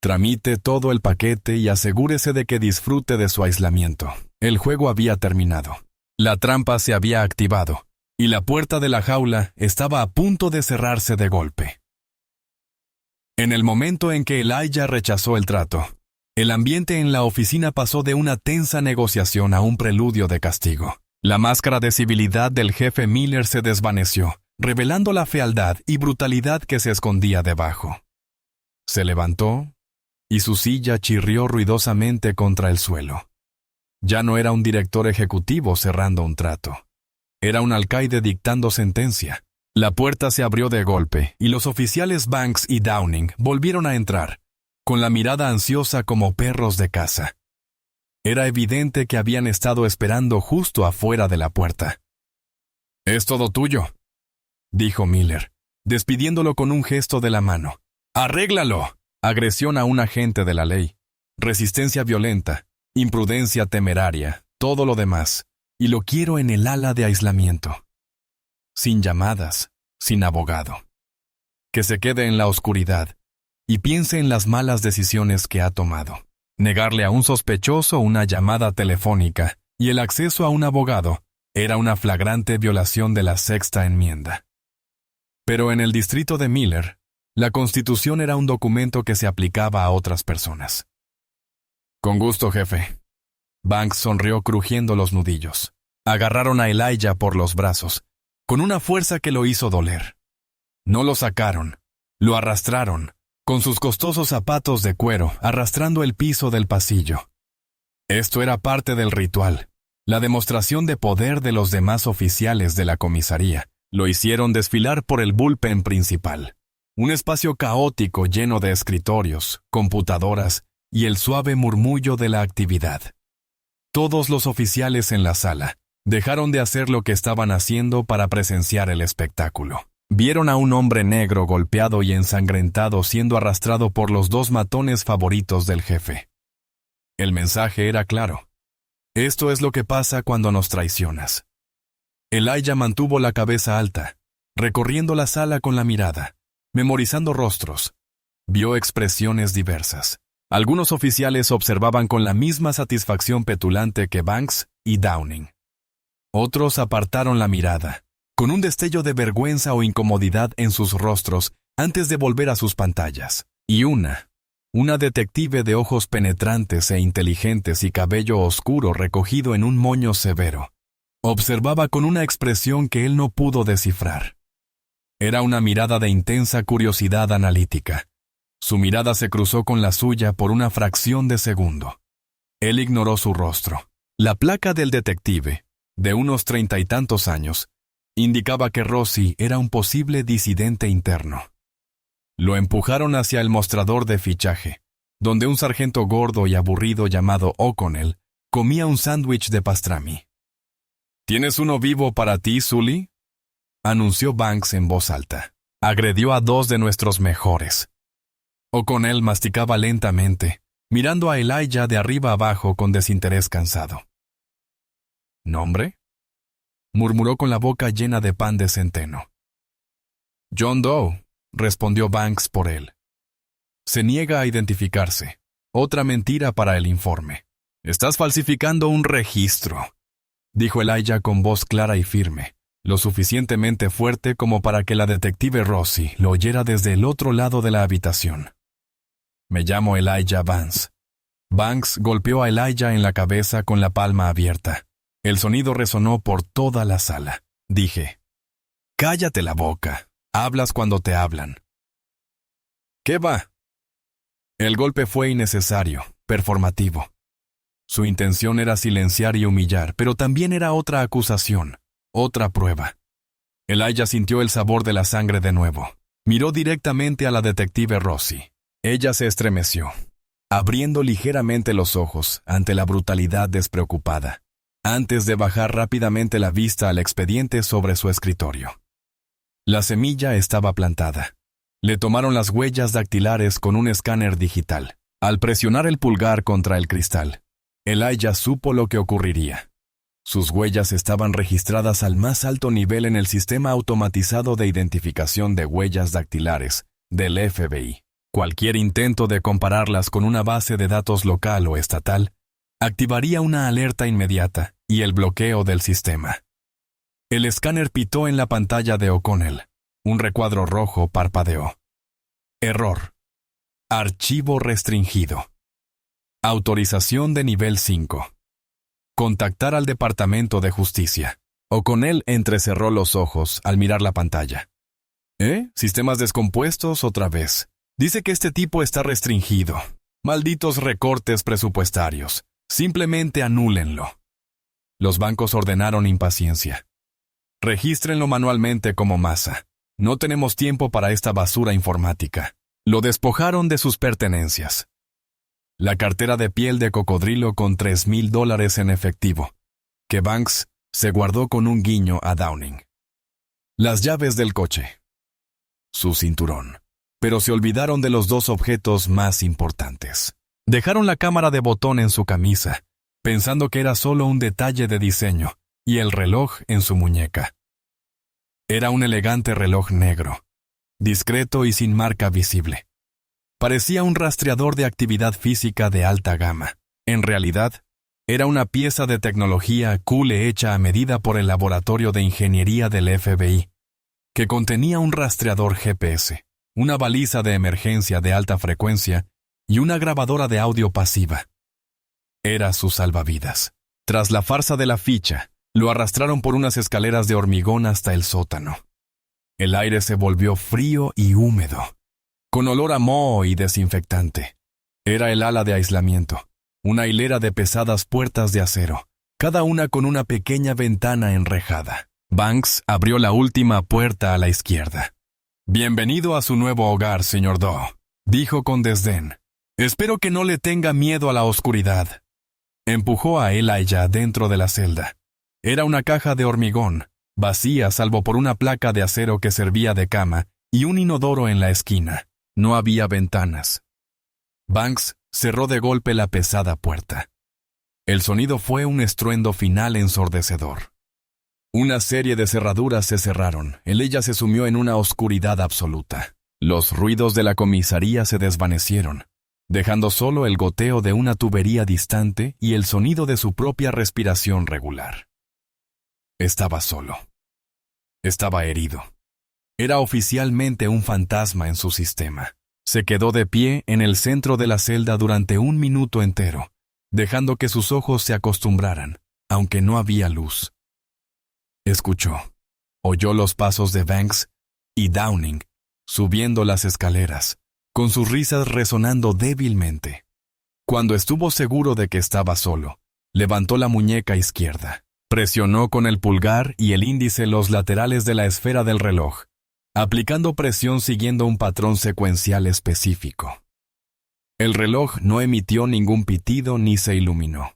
Tramite todo el paquete y asegúrese de que disfrute de su aislamiento. El juego había terminado. La trampa se había activado, y la puerta de la jaula estaba a punto de cerrarse de golpe. En el momento en que Elijah rechazó el trato, el ambiente en la oficina pasó de una tensa negociación a un preludio de castigo. La máscara de civilidad del jefe Miller se desvaneció, revelando la fealdad y brutalidad que se escondía debajo. Se levantó, y su silla chirrió ruidosamente contra el suelo. Ya no era un director ejecutivo cerrando un trato. Era un alcaide dictando sentencia. La puerta se abrió de golpe, y los oficiales Banks y Downing volvieron a entrar, con la mirada ansiosa como perros de caza. Era evidente que habían estado esperando justo afuera de la puerta. «Es todo tuyo», dijo Miller, despidiéndolo con un gesto de la mano. «¡Arréglalo!» Agresión a un agente de la ley, resistencia violenta, imprudencia temeraria, todo lo demás, y lo quiero en el ala de aislamiento. Sin llamadas, sin abogado. Que se quede en la oscuridad y piense en las malas decisiones que ha tomado. Negarle a un sospechoso una llamada telefónica y el acceso a un abogado era una flagrante violación de la Sexta Enmienda. Pero en el distrito de Miller, la Constitución era un documento que se aplicaba a otras personas. «Con gusto, jefe». Banks sonrió crujiendo los nudillos. Agarraron a Elijah por los brazos, con una fuerza que lo hizo doler. No lo sacaron, lo arrastraron, con sus costosos zapatos de cuero, arrastrando el piso del pasillo. Esto era parte del ritual, la demostración de poder de los demás oficiales de la comisaría. Lo hicieron desfilar por el bullpen principal. Un espacio caótico lleno de escritorios, computadoras y el suave murmullo de la actividad. Todos los oficiales en la sala dejaron de hacer lo que estaban haciendo para presenciar el espectáculo. Vieron a un hombre negro golpeado y ensangrentado siendo arrastrado por los dos matones favoritos del jefe. El mensaje era claro. Esto es lo que pasa cuando nos traicionas. Elijah mantuvo la cabeza alta, recorriendo la sala con la mirada, memorizando rostros, vio expresiones diversas. Algunos oficiales observaban con la misma satisfacción petulante que Banks y Downing. Otros apartaron la mirada, con un destello de vergüenza o incomodidad en sus rostros antes de volver a sus pantallas. Y una detective de ojos penetrantes e inteligentes y cabello oscuro recogido en un moño severo, observaba con una expresión que él no pudo descifrar. Era una mirada de intensa curiosidad analítica. Su mirada se cruzó con la suya por una fracción de segundo. Él ignoró su rostro. La placa del detective, de unos 30 y tantos años, indicaba que Rossi era un posible disidente interno. Lo empujaron hacia el mostrador de fichaje, donde un sargento gordo y aburrido llamado O'Connell comía un sándwich de pastrami. «¿Tienes uno vivo para ti, Sully?», anunció Banks en voz alta. «Agredió a 2 de nuestros mejores». O'Connell masticaba lentamente, mirando a Elijah de arriba abajo con desinterés cansado. «¿Nombre?», murmuró con la boca llena de pan de centeno. «John Doe», respondió Banks por él. «Se niega a identificarse. Otra mentira para el informe». «Estás falsificando un registro», dijo Elijah con voz clara y firme, lo suficientemente fuerte como para que la detective Rossi lo oyera desde el otro lado de la habitación. «Me llamo Elijah Vance». Banks golpeó a Elijah en la cabeza con la palma abierta. El sonido resonó por toda la sala. Dije: «Cállate la boca. Hablas cuando te hablan». «¿Qué va?». El golpe fue innecesario, performativo. Su intención era silenciar y humillar, pero también era otra acusación, otra prueba. Elijah sintió el sabor de la sangre de nuevo. Miró directamente a la detective Rossi. Ella se estremeció, abriendo ligeramente los ojos ante la brutalidad despreocupada, antes de bajar rápidamente la vista al expediente sobre su escritorio. La semilla estaba plantada. Le tomaron las huellas dactilares con un escáner digital. Al presionar el pulgar contra el cristal, Elijah supo lo que ocurriría. Sus huellas estaban registradas al más alto nivel en el sistema automatizado de identificación de huellas dactilares del FBI. Cualquier intento de compararlas con una base de datos local o estatal activaría una alerta inmediata y el bloqueo del sistema. El escáner pitó en la pantalla de O'Connell. Un recuadro rojo parpadeó. Error. Archivo restringido. Autorización de nivel 5. Contactar al Departamento de Justicia. O'Connell entrecerró los ojos al mirar la pantalla. ¿Sistemas descompuestos otra vez? Dice que este tipo está restringido. Malditos recortes presupuestarios. Simplemente anúlenlo. Los bancos ordenaron impaciencia. Regístrenlo manualmente como masa. No tenemos tiempo para esta basura informática. Lo despojaron de sus pertenencias. La cartera de piel de cocodrilo con $3,000 en efectivo, que Banks se guardó con un guiño a Downing. Las llaves del coche. Su cinturón. Pero se olvidaron de los 2 objetos más importantes. Dejaron la cámara de botón en su camisa, pensando que era solo un detalle de diseño, y el reloj en su muñeca. Era un elegante reloj negro, discreto y sin marca visible. Parecía un rastreador de actividad física de alta gama. En realidad, era una pieza de tecnología cool hecha a medida por el laboratorio de ingeniería del FBI, que contenía un rastreador GPS, una baliza de emergencia de alta frecuencia y una grabadora de audio pasiva. Era su salvavidas. Tras la farsa de la ficha, lo arrastraron por unas escaleras de hormigón hasta el sótano. El aire se volvió frío y húmedo, con olor a moho y desinfectante. Era el ala de aislamiento, una hilera de pesadas puertas de acero, cada una con una pequeña ventana enrejada. Banks abrió la última puerta a la izquierda. «Bienvenido a su nuevo hogar, señor Doe», dijo con desdén. «Espero que no le tenga miedo a la oscuridad». Empujó a Elijah dentro de la celda. Era una caja de hormigón, vacía salvo por una placa de acero que servía de cama y un inodoro en la esquina. No había ventanas. Banks cerró de golpe la pesada puerta. El sonido fue un estruendo final ensordecedor. Una serie de cerraduras se cerraron. Elijah se sumió en una oscuridad absoluta. Los ruidos de la comisaría se desvanecieron, dejando solo el goteo de una tubería distante y el sonido de su propia respiración regular. Estaba solo. Estaba herido. Era oficialmente un fantasma en su sistema. Se quedó de pie en el centro de la celda durante 1 minuto entero, dejando que sus ojos se acostumbraran, aunque no había luz. Escuchó, oyó los pasos de Banks y Downing subiendo las escaleras, con sus risas resonando débilmente. Cuando estuvo seguro de que estaba solo, levantó la muñeca izquierda, presionó con el pulgar y el índice los laterales de la esfera del reloj, aplicando presión siguiendo un patrón secuencial específico. El reloj no emitió ningún pitido ni se iluminó.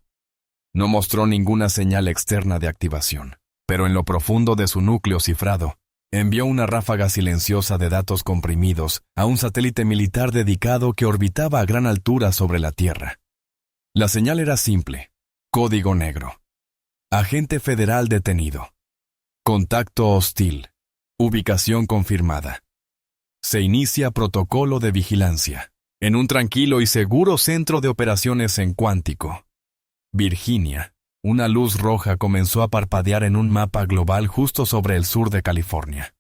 No mostró ninguna señal externa de activación, pero en lo profundo de su núcleo cifrado, envió una ráfaga silenciosa de datos comprimidos a un satélite militar dedicado que orbitaba a gran altura sobre la Tierra. La señal era simple: código negro. Agente federal detenido. Contacto hostil. Ubicación confirmada. Se inicia protocolo de vigilancia, en un tranquilo y seguro centro de operaciones en Cuántico, Virginia. Una luz roja comenzó a parpadear en un mapa global justo sobre el sur de California.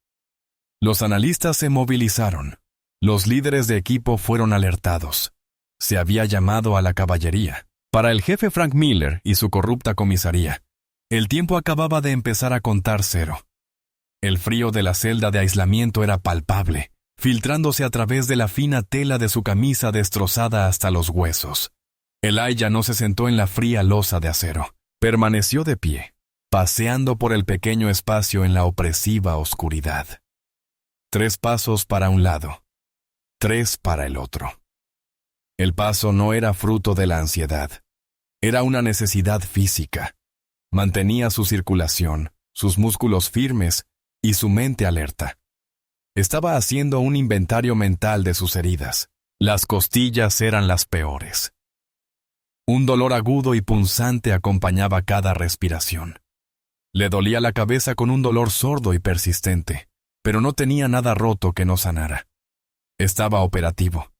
Los analistas se movilizaron. Los líderes de equipo fueron alertados. Se había llamado a la caballería. Para el jefe Frank Miller y su corrupta comisaría, el tiempo acababa de empezar a contar cero. El frío de la celda de aislamiento era palpable, filtrándose a través de la fina tela de su camisa destrozada hasta los huesos. Elijah no se sentó en la fría losa de acero. Permaneció de pie, paseando por el pequeño espacio en la opresiva oscuridad. 3 pasos para un lado, 3 para el otro. El paso no era fruto de la ansiedad. Era una necesidad física. Mantenía su circulación, sus músculos firmes y su mente alerta. Estaba haciendo un inventario mental de sus heridas. Las costillas eran las peores. Un dolor agudo y punzante acompañaba cada respiración. Le dolía la cabeza con un dolor sordo y persistente, pero no tenía nada roto que no sanara. Estaba operativo.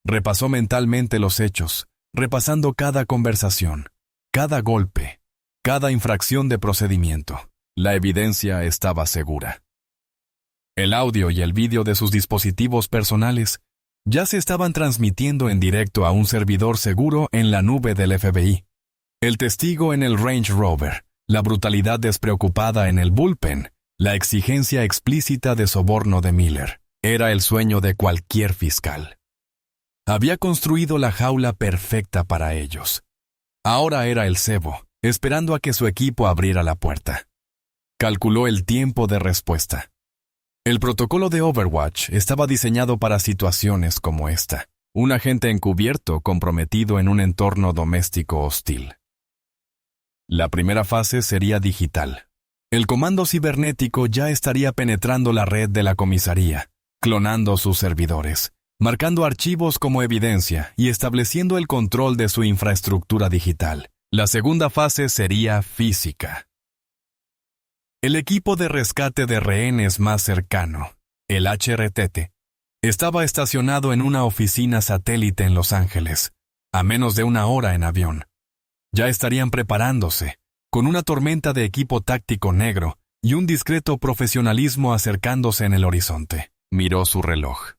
Repasó mentalmente los hechos, repasando cada conversación, cada golpe, cada infracción de procedimiento. La evidencia estaba segura. El audio y el vídeo de sus dispositivos personales ya se estaban transmitiendo en directo a un servidor seguro en la nube del FBI. El testigo en el Range Rover, la brutalidad despreocupada en el bullpen, la exigencia explícita de soborno de Miller, era el sueño de cualquier fiscal. Había construido la jaula perfecta para ellos. Ahora era el cebo, esperando a que su equipo abriera la puerta. Calculó el tiempo de respuesta. El protocolo de Overwatch estaba diseñado para situaciones como esta. Un agente encubierto comprometido en un entorno doméstico hostil. La primera fase sería digital. El comando cibernético ya estaría penetrando la red de la comisaría, clonando sus servidores, marcando archivos como evidencia y estableciendo el control de su infraestructura digital. La segunda fase sería física. El equipo de rescate de rehenes más cercano, el HRTT, estaba estacionado en una oficina satélite en Los Ángeles, a menos de 1 hora en avión. Ya estarían preparándose, con una tormenta de equipo táctico negro y un discreto profesionalismo acercándose en el horizonte. Miró su reloj.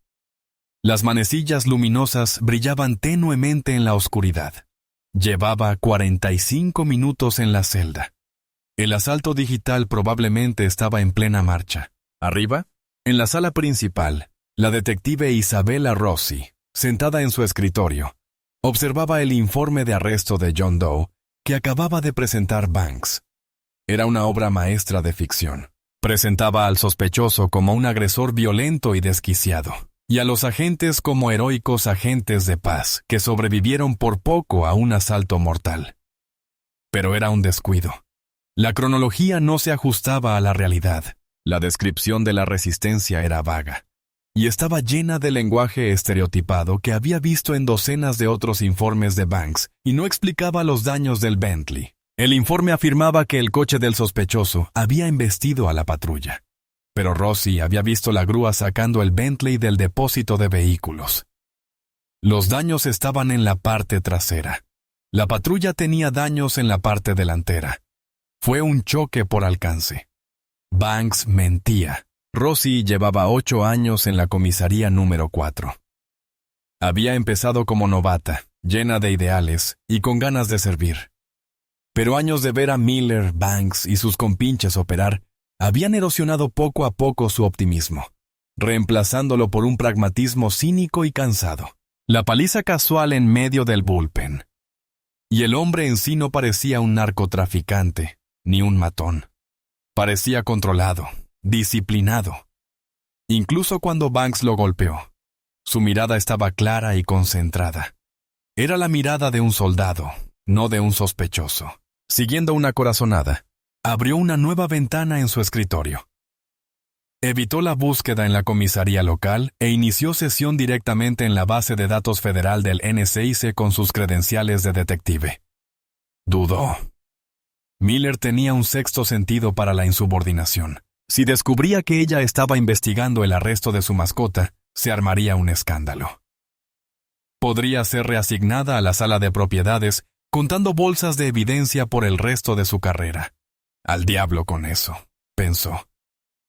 Las manecillas luminosas brillaban tenuemente en la oscuridad. Llevaba 45 minutos en la celda. El asalto digital probablemente estaba en plena marcha. Arriba, en la sala principal, la detective Isabella Rossi, sentada en su escritorio, observaba el informe de arresto de John Doe que acababa de presentar Banks. Era una obra maestra de ficción. Presentaba al sospechoso como un agresor violento y desquiciado, y a los agentes como heroicos agentes de paz que sobrevivieron por poco a un asalto mortal. Pero era un descuido. La cronología no se ajustaba a la realidad. La descripción de la resistencia era vaga, y estaba llena de lenguaje estereotipado que había visto en docenas de otros informes de Banks, y no explicaba los daños del Bentley. El informe afirmaba que el coche del sospechoso había embestido a la patrulla. pero Rossi había visto la grúa sacando el Bentley del depósito de vehículos. Los daños estaban en la parte trasera. La patrulla tenía daños en la parte delantera. Fue un choque por alcance. Banks mentía. Rossi llevaba 8 años en la comisaría número 4. Había empezado como novata, llena de ideales y con ganas de servir. Pero años de ver a Miller, Banks y sus compinches operar habían erosionado poco a poco su optimismo, reemplazándolo por un pragmatismo cínico y cansado. La paliza casual en medio del bullpen. Y el hombre en sí no parecía un narcotraficante, ni un matón. Parecía controlado, disciplinado. Incluso cuando Banks lo golpeó, su mirada estaba clara y concentrada. Era la mirada de un soldado, no de un sospechoso. Siguiendo una corazonada, abrió una nueva ventana en su escritorio. Evitó la búsqueda en la comisaría local e inició sesión directamente en la base de datos federal del NCIC con sus credenciales de detective. Dudó. Miller tenía un sexto sentido para la insubordinación. Si descubría que ella estaba investigando el arresto de su mascota, se armaría un escándalo. Podría ser reasignada a la sala de propiedades, contando bolsas de evidencia por el resto de su carrera. Al diablo con eso, pensó.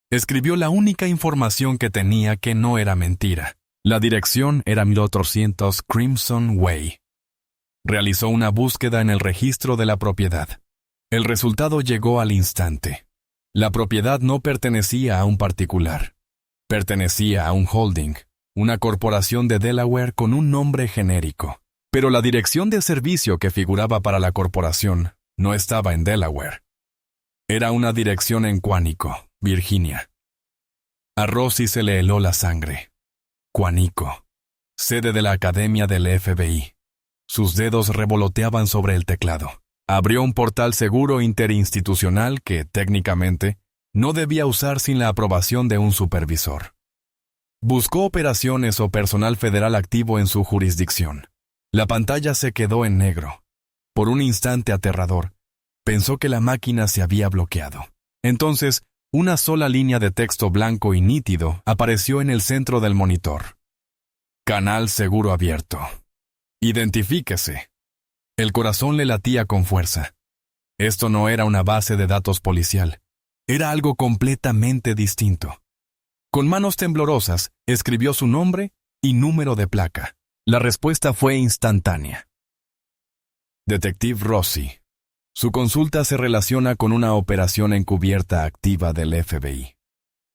Escribió la única información que tenía que no era mentira. La dirección era 1800 Crimson Way. Realizó una búsqueda en el registro de la propiedad. El resultado llegó al instante. La propiedad no pertenecía a un particular. Pertenecía a un holding, una corporación de Delaware con un nombre genérico. Pero la dirección de servicio que figuraba para la corporación no estaba en Delaware. Era una dirección en Quantico, Virginia. A Rossi se le heló la sangre. Quantico, sede de la Academia del FBI. Sus dedos revoloteaban sobre el teclado. Abrió un portal seguro interinstitucional que, técnicamente, no debía usar sin la aprobación de un supervisor. Buscó operaciones o personal federal activo en su jurisdicción. La pantalla se quedó en negro. Por un instante aterrador, pensó que la máquina se había bloqueado. Entonces, una sola línea de texto blanco y nítido apareció en el centro del monitor. Canal seguro abierto. Identifíquese. El corazón le latía con fuerza. Esto no era una base de datos policial. Era algo completamente distinto. Con manos temblorosas, escribió su nombre y número de placa. La respuesta fue instantánea. Detective Rossi. Su consulta se relaciona con una operación encubierta activa del FBI.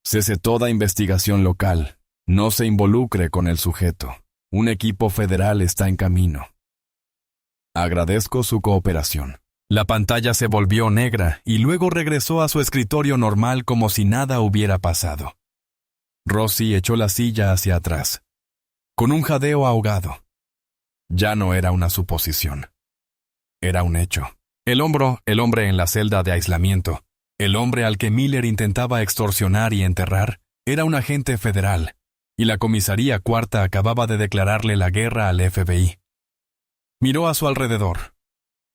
Cese toda investigación local. No se involucre con el sujeto. Un equipo federal está en camino. Agradezco su cooperación. La pantalla se volvió negra y luego regresó a su escritorio normal como si nada hubiera pasado. Rossi echó la silla hacia atrás, con un jadeo ahogado. Ya no era una suposición. Era un hecho. El hombre en la celda de aislamiento, el hombre al que Miller intentaba extorsionar y enterrar, era un agente federal, y la comisaría cuarta acababa de declararle la guerra al FBI. Miró a su alrededor.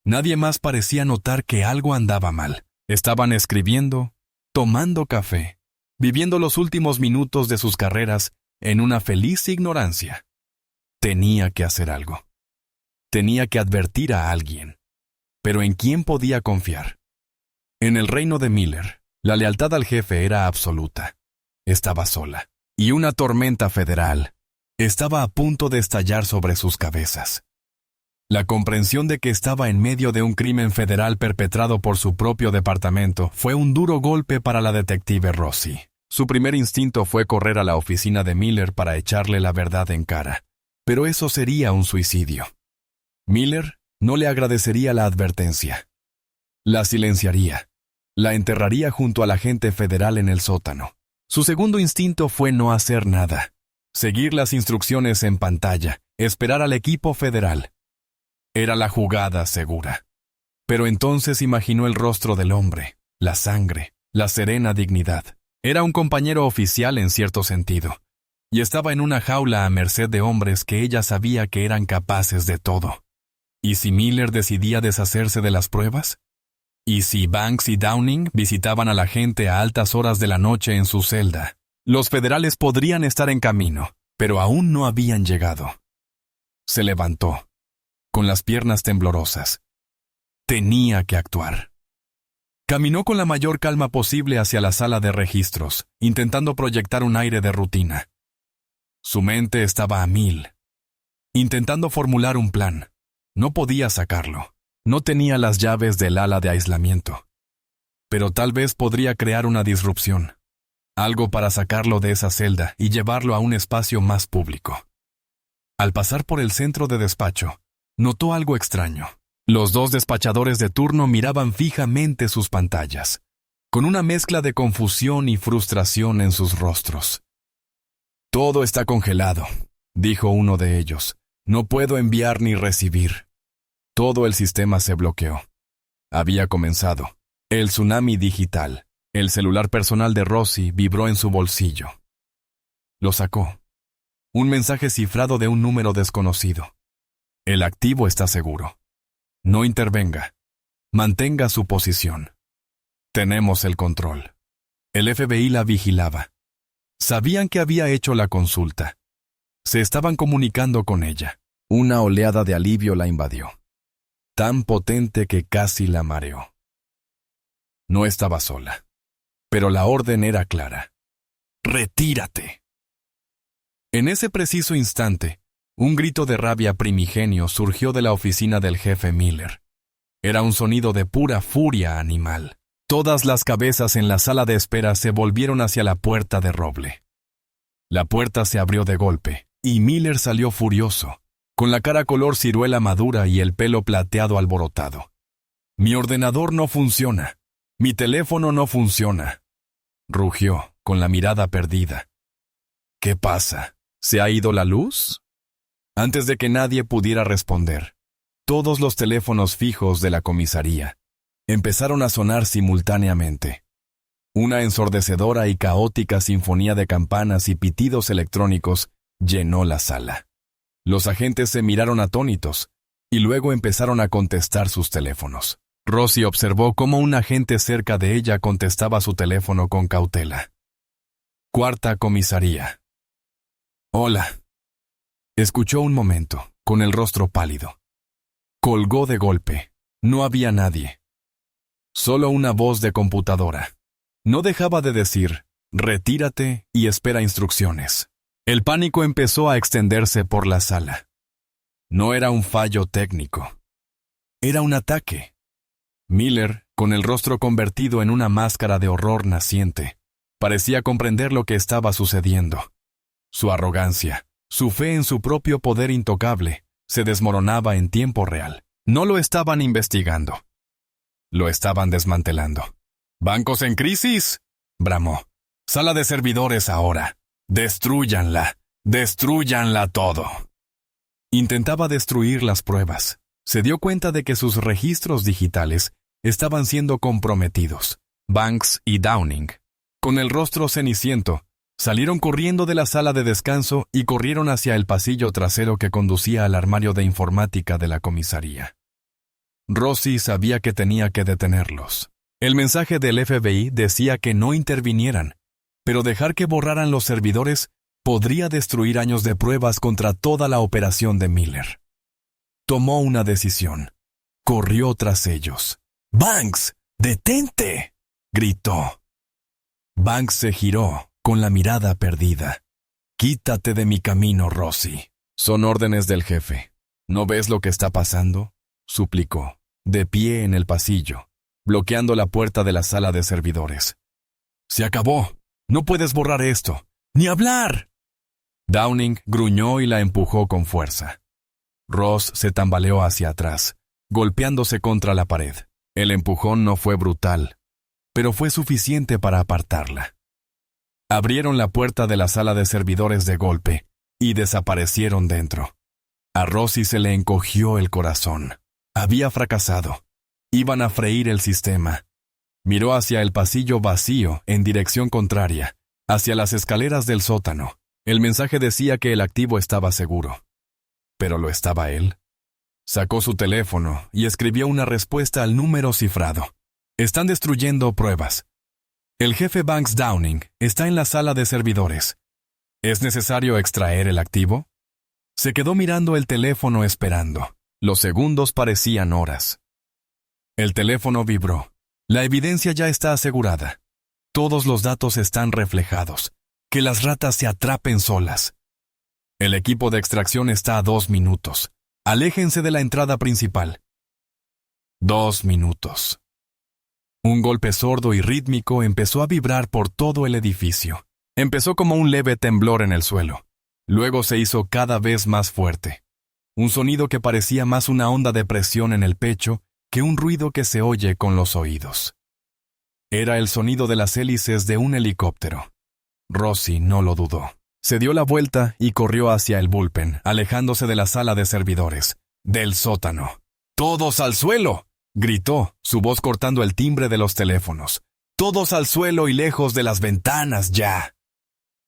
Nadie más parecía notar que algo andaba mal. Estaban escribiendo, tomando café, viviendo los últimos minutos de sus carreras en una feliz ignorancia. Tenía que hacer algo. Tenía que advertir a alguien. Pero ¿en quién podía confiar? En el reino de Miller, la lealtad al jefe era absoluta. Estaba sola. Y una tormenta federal estaba a punto de estallar sobre sus cabezas. La comprensión de que estaba en medio de un crimen federal perpetrado por su propio departamento fue un duro golpe para la detective Rossi. Su primer instinto fue correr a la oficina de Miller para echarle la verdad en cara. Pero eso sería un suicidio. Miller no le agradecería la advertencia. La silenciaría. La enterraría junto al agente federal en el sótano. Su segundo instinto fue no hacer nada. Seguir las instrucciones en pantalla. Esperar al equipo federal. Era la jugada segura. Pero entonces imaginó el rostro del hombre, la sangre, la serena dignidad. Era un compañero oficial en cierto sentido, y estaba en una jaula a merced de hombres que ella sabía que eran capaces de todo. ¿Y si Miller decidía deshacerse de las pruebas? Y si Banks y Downing visitaban a la gente a altas horas de la noche en su celda, los federales podrían estar en camino, pero aún no habían llegado. Se levantó, con las piernas temblorosas. Tenía que actuar. Caminó con la mayor calma posible hacia la sala de registros, intentando proyectar un aire de rutina. Su mente estaba a 1000, intentando formular un plan. No podía sacarlo. No tenía las llaves del ala de aislamiento. Pero tal vez podría crear una disrupción. Algo para sacarlo de esa celda y llevarlo a un espacio más público. Al pasar por el centro de despacho, notó algo extraño. Los 2 despachadores de turno miraban fijamente sus pantallas, con una mezcla de confusión y frustración en sus rostros. «Todo está congelado», dijo uno de ellos. «No puedo enviar ni recibir». Todo el sistema se bloqueó. Había comenzado. El tsunami digital. El celular personal de Rossi vibró en su bolsillo. Lo sacó. Un mensaje cifrado de un número desconocido. «El activo está seguro. No intervenga. Mantenga su posición. Tenemos el control». El FBI la vigilaba. Sabían que había hecho la consulta. Se estaban comunicando con ella. Una oleada de alivio la invadió. Tan potente que casi la mareó. No estaba sola. Pero la orden era clara. «¡Retírate!». En ese preciso instante, un grito de rabia primigenio surgió de la oficina del jefe Miller. Era un sonido de pura furia animal. Todas las cabezas en la sala de espera se volvieron hacia la puerta de roble. La puerta se abrió de golpe, y Miller salió furioso, con la cara color ciruela madura y el pelo plateado alborotado. «Mi ordenador no funciona. Mi teléfono no funciona», rugió, con la mirada perdida. «¿Qué pasa? ¿Se ha ido la luz?». Antes de que nadie pudiera responder, todos los teléfonos fijos de la comisaría empezaron a sonar simultáneamente. Una ensordecedora y caótica sinfonía de campanas y pitidos electrónicos llenó la sala. Los agentes se miraron atónitos y luego empezaron a contestar sus teléfonos. Rossi observó cómo un agente cerca de ella contestaba su teléfono con cautela. «Cuarta comisaría». «Hola». Escuchó un momento, con el rostro pálido. Colgó de golpe. No había nadie. Solo una voz de computadora. No dejaba de decir, «Retírate y espera instrucciones». El pánico empezó a extenderse por la sala. No era un fallo técnico. Era un ataque. Miller, con el rostro convertido en una máscara de horror naciente, parecía comprender lo que estaba sucediendo. Su arrogancia, su fe en su propio poder intocable, se desmoronaba en tiempo real. No lo estaban investigando. Lo estaban desmantelando. «¡Bancos en crisis!», bramó. «Sala de servidores ahora. Destrúyanla. Destrúyanla todo». Intentaba destruir las pruebas. Se dio cuenta de que sus registros digitales estaban siendo comprometidos. Banks y Downing, con el rostro ceniciento, salieron corriendo de la sala de descanso y corrieron hacia el pasillo trasero que conducía al armario de informática de la comisaría. Rossi sabía que tenía que detenerlos. El mensaje del FBI decía que no intervinieran, pero dejar que borraran los servidores podría destruir años de pruebas contra toda la operación de Miller. Tomó una decisión. Corrió tras ellos. «¡Banks! ¡Detente!», gritó. Banks se giró, con la mirada perdida. «Quítate de mi camino, Rossi. Son órdenes del jefe. ¿No ves lo que está pasando?», suplicó, de pie en el pasillo, bloqueando la puerta de la sala de servidores. «Se acabó. No puedes borrar esto. ¡Ni hablar!». Downing gruñó y la empujó con fuerza. Ross se tambaleó hacia atrás, golpeándose contra la pared. El empujón no fue brutal, pero fue suficiente para apartarla. Abrieron la puerta de la sala de servidores de golpe y desaparecieron dentro. A Rossi se le encogió el corazón. Había fracasado. Iban a freír el sistema. Miró hacia el pasillo vacío en dirección contraria, hacia las escaleras del sótano. El mensaje decía que el activo estaba seguro. ¿Pero lo estaba él? Sacó su teléfono y escribió una respuesta al número cifrado. Están destruyendo pruebas. El jefe Banks Downing está en la sala de servidores. ¿Es necesario extraer el activo? Se quedó mirando el teléfono esperando. Los segundos parecían horas. El teléfono vibró. La evidencia ya está asegurada. Todos los datos están reflejados. Que las ratas se atrapen solas. El equipo de extracción está a 2 minutos. Aléjense de la entrada principal. 2 minutos. Un golpe sordo y rítmico empezó a vibrar por todo el edificio. Empezó como un leve temblor en el suelo. Luego se hizo cada vez más fuerte. Un sonido que parecía más una onda de presión en el pecho que un ruido que se oye con los oídos. Era el sonido de las hélices de un helicóptero. Rosie no lo dudó. Se dio la vuelta y corrió hacia el bullpen, alejándose de la sala de servidores, del sótano. ¡Todos al suelo!, gritó, su voz cortando el timbre de los teléfonos. ¡Todos al suelo y lejos de las ventanas, ya!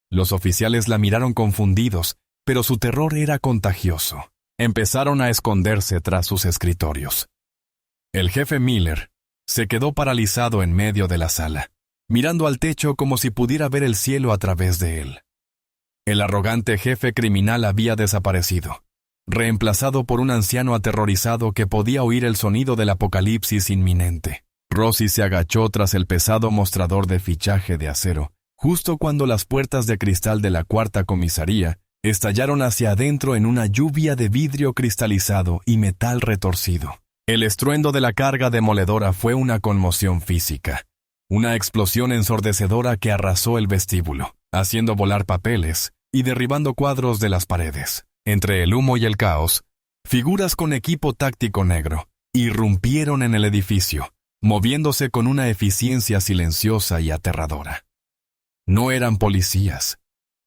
Los oficiales la miraron confundidos, pero su terror era contagioso. Empezaron a esconderse tras sus escritorios. El jefe Miller se quedó paralizado en medio de la sala, mirando al techo como si pudiera ver el cielo a través de él. El arrogante jefe criminal había desaparecido, reemplazado por un anciano aterrorizado que podía oír el sonido del apocalipsis inminente. Rosie se agachó tras el pesado mostrador de fichaje de acero, justo cuando las puertas de cristal de la cuarta comisaría estallaron hacia adentro en una lluvia de vidrio cristalizado y metal retorcido. El estruendo de la carga demoledora fue una conmoción física, una explosión ensordecedora que arrasó el vestíbulo, haciendo volar papeles y derribando cuadros de las paredes. Entre el humo y el caos, figuras con equipo táctico negro irrumpieron en el edificio, moviéndose con una eficiencia silenciosa y aterradora. No eran policías.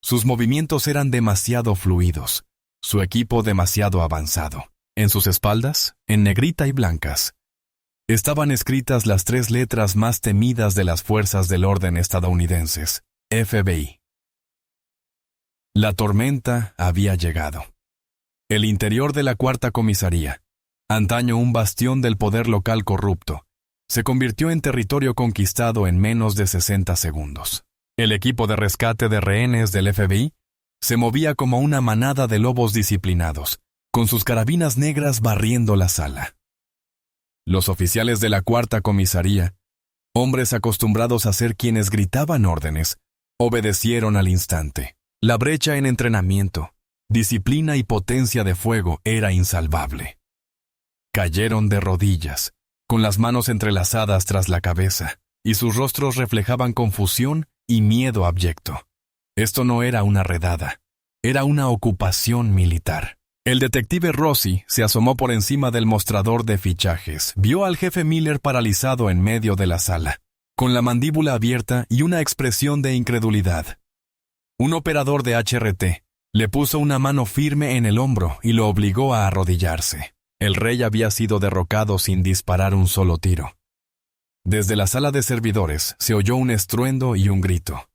Sus movimientos eran demasiado fluidos, su equipo demasiado avanzado. En sus espaldas, en negrita y blancas, estaban escritas las 3 letras más temidas de las fuerzas del orden estadounidenses, FBI. La tormenta había llegado. El interior de la cuarta comisaría, antaño un bastión del poder local corrupto, se convirtió en territorio conquistado en menos de 60 segundos. El equipo de rescate de rehenes del FBI se movía como una manada de lobos disciplinados, con sus carabinas negras barriendo la sala. Los oficiales de la cuarta comisaría, hombres acostumbrados a ser quienes gritaban órdenes, obedecieron al instante. La brecha en entrenamiento, disciplina y potencia de fuego era insalvable. Cayeron de rodillas, con las manos entrelazadas tras la cabeza, y sus rostros reflejaban confusión y miedo abyecto. Esto no era una redada, era una ocupación militar. El detective Rosie se asomó por encima del mostrador de fichajes. Vio al jefe Miller paralizado en medio de la sala, con la mandíbula abierta y una expresión de incredulidad. Un operador de HRT le puso una mano firme en el hombro y lo obligó a arrodillarse. El rey había sido derrocado sin disparar un solo tiro. Desde la sala de servidores se oyó un estruendo y un grito.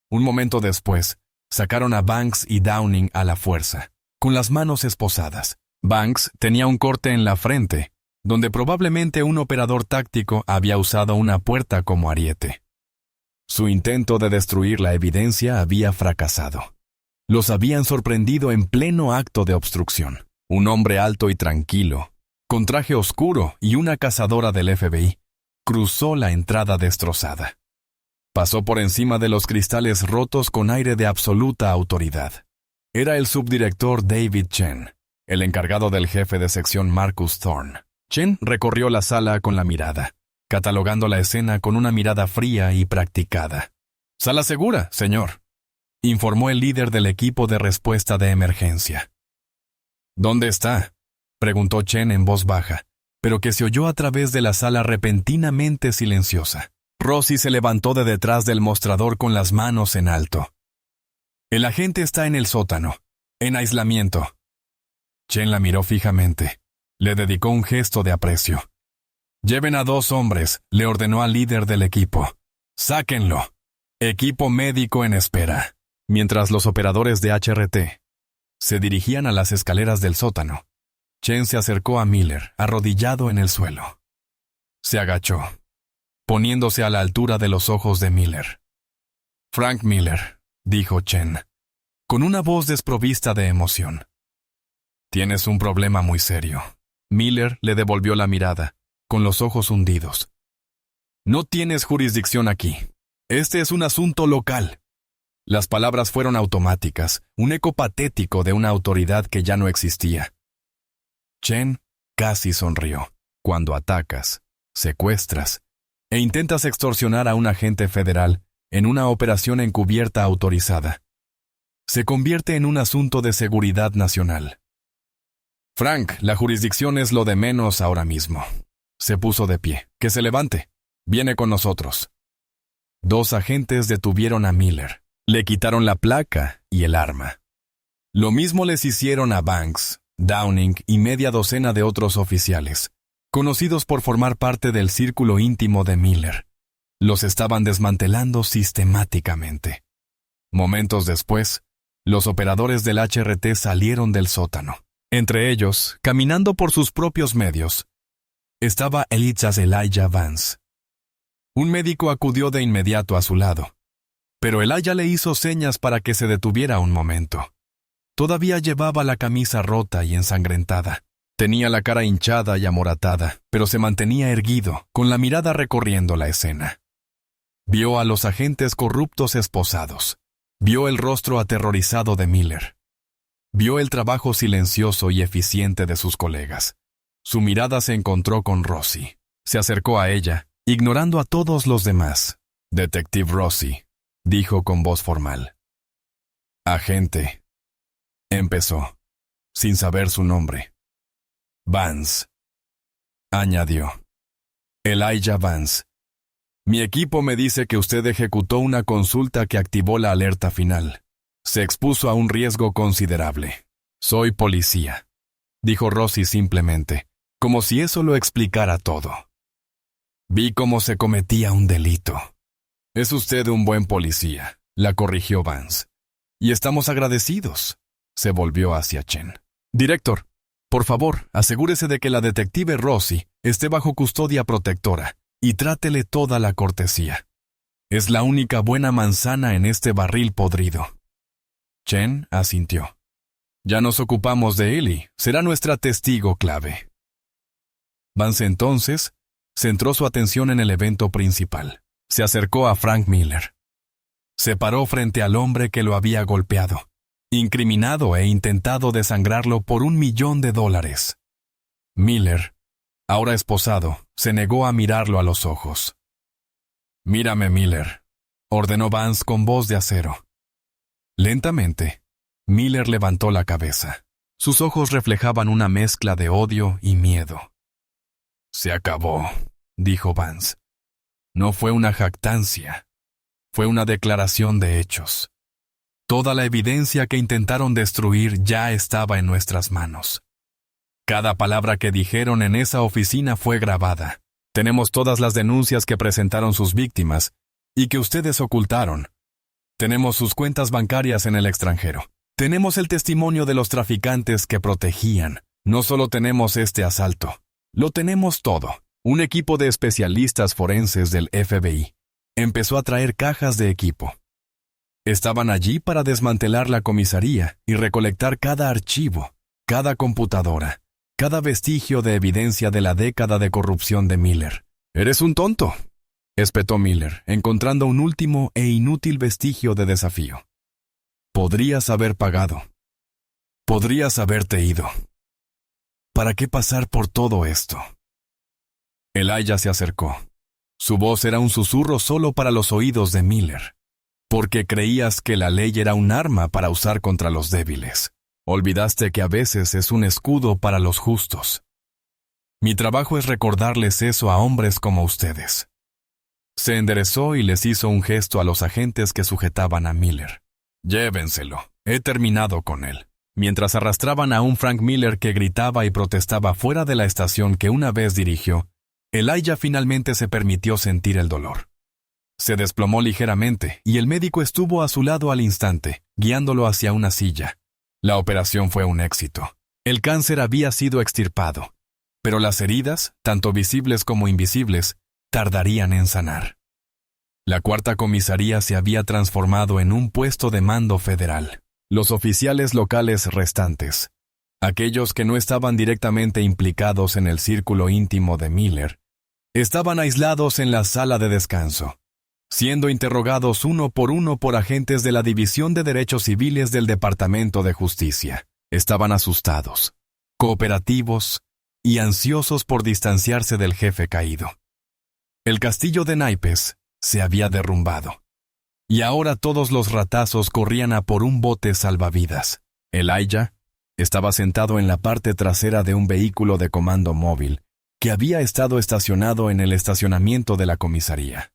Un momento después, sacaron a Banks y Downing a la fuerza, con las manos esposadas. Banks tenía un corte en la frente, donde probablemente un operador táctico había usado una puerta como ariete. Su intento de destruir la evidencia había fracasado. Los habían sorprendido en pleno acto de obstrucción. Un hombre alto y tranquilo, con traje oscuro y una cazadora del FBI, cruzó la entrada destrozada. Pasó por encima de los cristales rotos con aire de absoluta autoridad. Era el subdirector David Chen, el encargado del jefe de sección Marcus Thorne. Chen recorrió la sala con la mirada, catalogando la escena con una mirada fría y practicada. «Sala segura, señor», informó el líder del equipo de respuesta de emergencia. «¿Dónde está?», preguntó Chen en voz baja, pero que se oyó a través de la sala repentinamente silenciosa. Rosie se levantó de detrás del mostrador con las manos en alto. «El agente está en el sótano, en aislamiento». Chen la miró fijamente. Le dedicó un gesto de aprecio. «Lleven a 2 hombres», le ordenó al líder del equipo. «Sáquenlo. Equipo médico en espera». Mientras los operadores de HRT se dirigían a las escaleras del sótano, Chen se acercó a Miller, arrodillado en el suelo. Se agachó. poniéndose a la altura de los ojos de Miller. «Frank Miller», dijo Chen, con una voz desprovista de emoción. «Tienes un problema muy serio». Miller le devolvió la mirada, con los ojos hundidos. «No tienes jurisdicción aquí. Este es un asunto local». Las palabras fueron automáticas, un eco patético de una autoridad que ya no existía. Chen casi sonrió. Cuando atacas, secuestras e intentas extorsionar a un agente federal en una operación encubierta autorizada, se convierte en un asunto de seguridad nacional. «Frank, la jurisdicción es lo de menos ahora mismo». Se puso de pie. «Que se levante. Viene con nosotros». 2 agentes detuvieron a Miller. Le quitaron la placa y el arma. Lo mismo les hicieron a Banks, Downing y media docena de otros oficiales, conocidos por formar parte del círculo íntimo de Miller. Los estaban desmantelando sistemáticamente. Momentos después, los operadores del HRT salieron del sótano. Entre ellos, caminando por sus propios medios, estaba Elijah Vance. Un médico acudió de inmediato a su lado, pero Elijah le hizo señas para que se detuviera un momento. Todavía llevaba la camisa rota y ensangrentada. Tenía la cara hinchada y amoratada, pero se mantenía erguido, con la mirada recorriendo la escena. Vio a los agentes corruptos esposados. Vio el rostro aterrorizado de Miller. Vio el trabajo silencioso y eficiente de sus colegas. Su mirada se encontró con Rossi. Se acercó a ella, ignorando a todos los demás. «Detective Rossi», dijo con voz formal. «Agente», empezó, sin saber su nombre. «Vance», añadió. «Elijah Vance. Mi equipo me dice que usted ejecutó una consulta que activó la alerta final. Se expuso a un riesgo considerable. Soy policía», dijo Rossi simplemente, como si eso lo explicara todo. «Vi cómo se cometía un delito». «Es usted un buen policía», la corrigió Vance. «Y estamos agradecidos». Se volvió hacia Chen. «Director, por favor, asegúrese de que la detective Rossi esté bajo custodia protectora y trátele toda la cortesía. Es la única buena manzana en este barril podrido». Chen asintió. «Ya nos ocupamos de Ellie, será nuestra testigo clave». Vance entonces centró su atención en el evento principal. Se acercó a Frank Miller. Se paró frente al hombre que lo había golpeado, incriminado e intentado desangrarlo por $1 millón. Miller, ahora esposado, se negó a mirarlo a los ojos. «Mírame, Miller», ordenó Vance con voz de acero. Lentamente, Miller levantó la cabeza. Sus ojos reflejaban una mezcla de odio y miedo. «Se acabó», dijo Vance. No fue una jactancia, fue una declaración de hechos. Toda la evidencia que intentaron destruir ya estaba en nuestras manos. Cada palabra que dijeron en esa oficina fue grabada. Tenemos todas las denuncias que presentaron sus víctimas y que ustedes ocultaron. Tenemos sus cuentas bancarias en el extranjero. Tenemos el testimonio de los traficantes que protegían. No solo tenemos este asalto, lo tenemos todo. Un equipo de especialistas forenses del FBI empezó a traer cajas de equipo. Estaban allí para desmantelar la comisaría y recolectar cada archivo, cada computadora, cada vestigio de evidencia de la década de corrupción de Miller. «Eres un tonto», espetó Miller, encontrando un último e inútil vestigio de desafío. «Podrías haber pagado. Podrías haberte ido. ¿Para qué pasar por todo esto?» Elijah se acercó. Su voz era un susurro solo para los oídos de Miller. «Porque creías que la ley era un arma para usar contra los débiles. Olvidaste que a veces es un escudo para los justos. Mi trabajo es recordarles eso a hombres como ustedes». Se enderezó y les hizo un gesto a los agentes que sujetaban a Miller. «Llévenselo. He terminado con él». Mientras arrastraban a un Frank Miller que gritaba y protestaba fuera de la estación que una vez dirigió, Elijah finalmente se permitió sentir el dolor. Se desplomó ligeramente y el médico estuvo a su lado al instante, guiándolo hacia una silla. La operación fue un éxito. El cáncer había sido extirpado, pero las heridas, tanto visibles como invisibles, tardarían en sanar. La cuarta comisaría se había transformado en un puesto de mando federal. Los oficiales locales restantes, aquellos que no estaban directamente implicados en el círculo íntimo de Miller, estaban aislados en la sala de descanso, siendo interrogados uno por agentes de la División de Derechos Civiles del Departamento de Justicia. Estaban asustados, cooperativos y ansiosos por distanciarse del jefe caído. El castillo de naipes se había derrumbado, y ahora todos los ratazos corrían a por un bote salvavidas. Elijah estaba sentado en la parte trasera de un vehículo de comando móvil que había estado estacionado en el estacionamiento de la comisaría.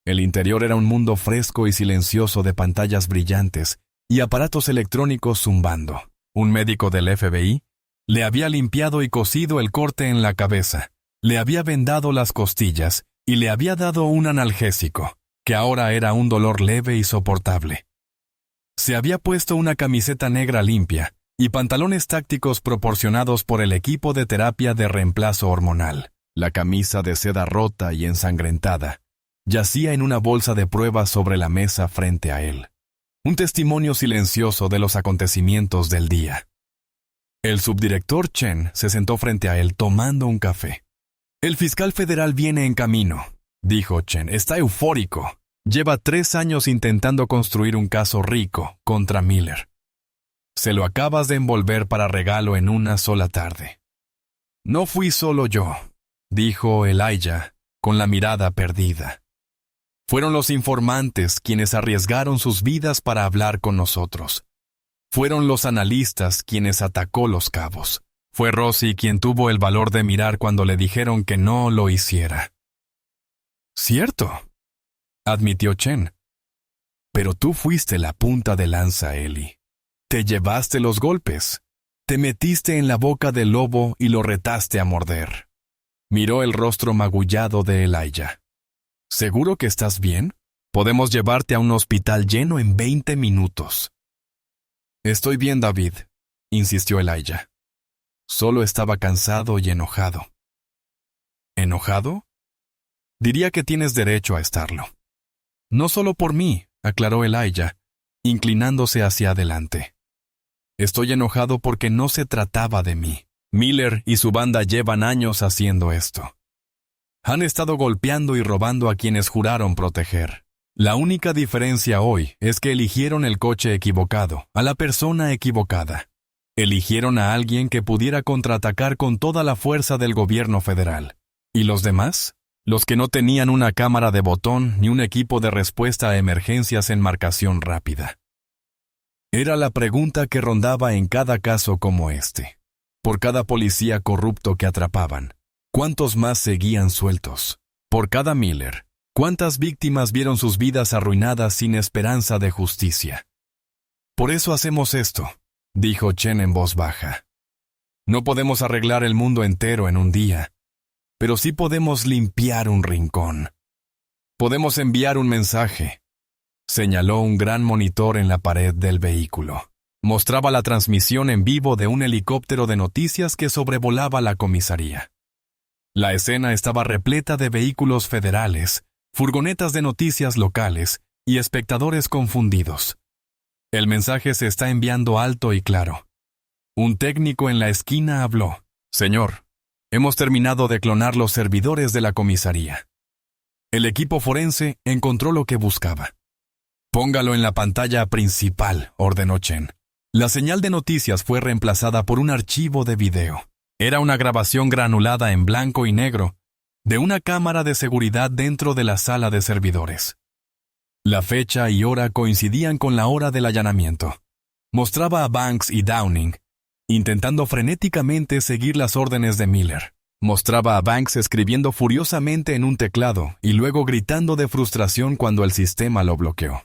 El interior era un mundo fresco y silencioso de pantallas brillantes y aparatos electrónicos zumbando. Un médico del FBI le había limpiado y cosido el corte en la cabeza, le había vendado las costillas y le había dado un analgésico, que ahora era un dolor leve y soportable. Se había puesto una camiseta negra limpia y pantalones tácticos proporcionados por el equipo de terapia de reemplazo hormonal. La camisa de seda rota y ensangrentada yacía en una bolsa de pruebas sobre la mesa frente a él. Un testimonio silencioso de los acontecimientos del día. El subdirector Chen se sentó frente a él tomando un café. «El fiscal federal viene en camino», dijo Chen. «Está eufórico. Lleva 3 años intentando construir un caso rico contra Miller. Se lo acabas de envolver para regalo en una sola tarde». «No fui solo yo», dijo Elijah, con la mirada perdida. «Fueron los informantes quienes arriesgaron sus vidas para hablar con nosotros. Fueron los analistas quienes atacó los cabos. Fue Rossi quien tuvo el valor de mirar cuando le dijeron que no lo hiciera». «Cierto», admitió Chen. «Pero tú fuiste la punta de lanza, Eli. Te llevaste los golpes. Te metiste en la boca del lobo y lo retaste a morder». Miró el rostro magullado de Elijah. «¿Seguro que estás bien? Podemos llevarte a un hospital lleno en 20 minutos». «Estoy bien, David», insistió Elijah. Solo estaba cansado y enojado. ¿Enojado? Diría que tienes derecho a estarlo. No solo por mí, aclaró Elijah, inclinándose hacia adelante. Estoy enojado porque no se trataba de mí. Miller y su banda llevan años haciendo esto. Han estado golpeando y robando a quienes juraron proteger. La única diferencia hoy es que eligieron el coche equivocado, a la persona equivocada. Eligieron a alguien que pudiera contraatacar con toda la fuerza del gobierno federal. ¿Y los demás? Los que no tenían una cámara de botón ni un equipo de respuesta a emergencias en marcación rápida. Era la pregunta que rondaba en cada caso como este. Por cada policía corrupto que atrapaban, ¿cuántos más seguían sueltos? Por cada Miller, ¿cuántas víctimas vieron sus vidas arruinadas sin esperanza de justicia? Por eso hacemos esto, dijo Chen en voz baja. No podemos arreglar el mundo entero en un día, pero sí podemos limpiar un rincón. Podemos enviar un mensaje. Señaló un gran monitor en la pared del vehículo. Mostraba la transmisión en vivo de un helicóptero de noticias que sobrevolaba la comisaría. La escena estaba repleta de vehículos federales, furgonetas de noticias locales y espectadores confundidos. El mensaje se está enviando alto y claro. Un técnico en la esquina habló. «Señor, hemos terminado de clonar los servidores de la comisaría. El equipo forense encontró lo que buscaba». «Póngalo en la pantalla principal», ordenó Chen. La señal de noticias fue reemplazada por un archivo de video. Era una grabación granulada en blanco y negro de una cámara de seguridad dentro de la sala de servidores. La fecha y hora coincidían con la hora del allanamiento. Mostraba a Banks y Downing intentando frenéticamente seguir las órdenes de Miller. Mostraba a Banks escribiendo furiosamente en un teclado y luego gritando de frustración cuando el sistema lo bloqueó.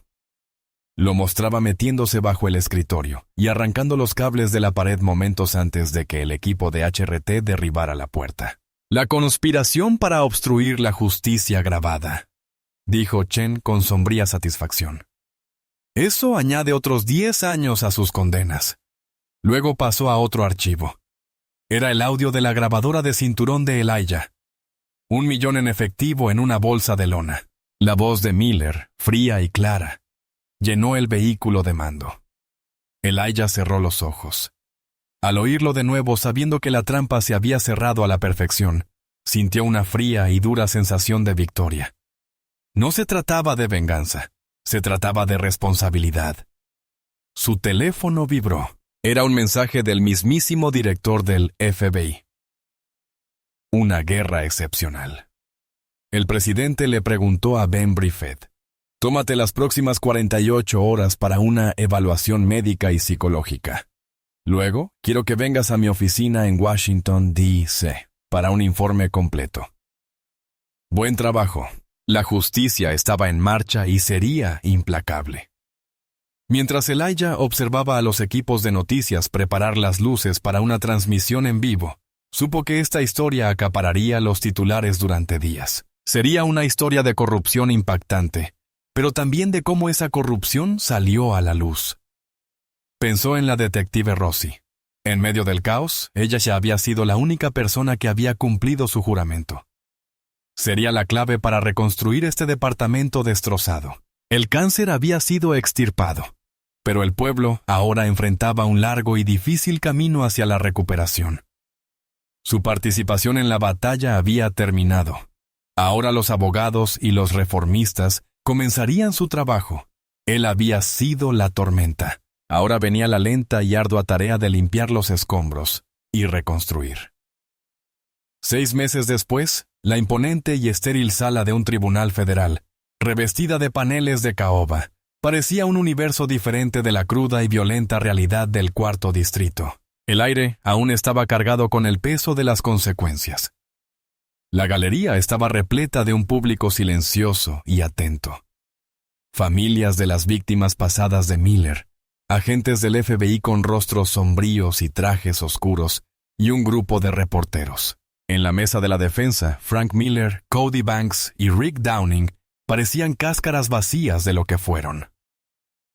Lo mostraba metiéndose bajo el escritorio y arrancando los cables de la pared momentos antes de que el equipo de HRT derribara la puerta. «La conspiración para obstruir la justicia grabada», dijo Chen con sombría satisfacción. «Eso añade otros 10 años a sus condenas». Luego pasó a otro archivo. Era el audio de la grabadora de cinturón de Elijah. 1 millón en efectivo en una bolsa de lona. La voz de Miller, fría y clara, llenó el vehículo de mando. Elijah cerró los ojos. Al oírlo de nuevo, sabiendo que la trampa se había cerrado a la perfección, sintió una fría y dura sensación de victoria. No se trataba de venganza, se trataba de responsabilidad. Su teléfono vibró. Era un mensaje del mismísimo director del FBI. Una guerra excepcional. El presidente le preguntó a Ben Briefet: «Tómate las próximas 48 horas para una evaluación médica y psicológica. Luego, quiero que vengas a mi oficina en Washington, D.C., para un informe completo». Buen trabajo. La justicia estaba en marcha y sería implacable. Mientras Elijah observaba a los equipos de noticias preparar las luces para una transmisión en vivo, supo que esta historia acapararía los titulares durante días. Sería una historia de corrupción impactante, pero también de cómo esa corrupción salió a la luz. Pensó en la detective Rossi. En medio del caos, ella ya había sido la única persona que había cumplido su juramento. Sería la clave para reconstruir este departamento destrozado. El cáncer había sido extirpado, pero el pueblo ahora enfrentaba un largo y difícil camino hacia la recuperación. Su participación en la batalla había terminado. Ahora los abogados y los reformistas comenzarían su trabajo. Él había sido la tormenta. Ahora venía la lenta y ardua tarea de limpiar los escombros y reconstruir. 6 meses después, la imponente y estéril sala de un tribunal federal, revestida de paneles de caoba, parecía un universo diferente de la cruda y violenta realidad del cuarto distrito. El aire aún estaba cargado con el peso de las consecuencias. La galería estaba repleta de un público silencioso y atento. Familias de las víctimas pasadas de Miller, agentes del FBI con rostros sombríos y trajes oscuros, y un grupo de reporteros. En la mesa de la defensa, Frank Miller, Cody Banks y Rick Downing parecían cáscaras vacías de lo que fueron.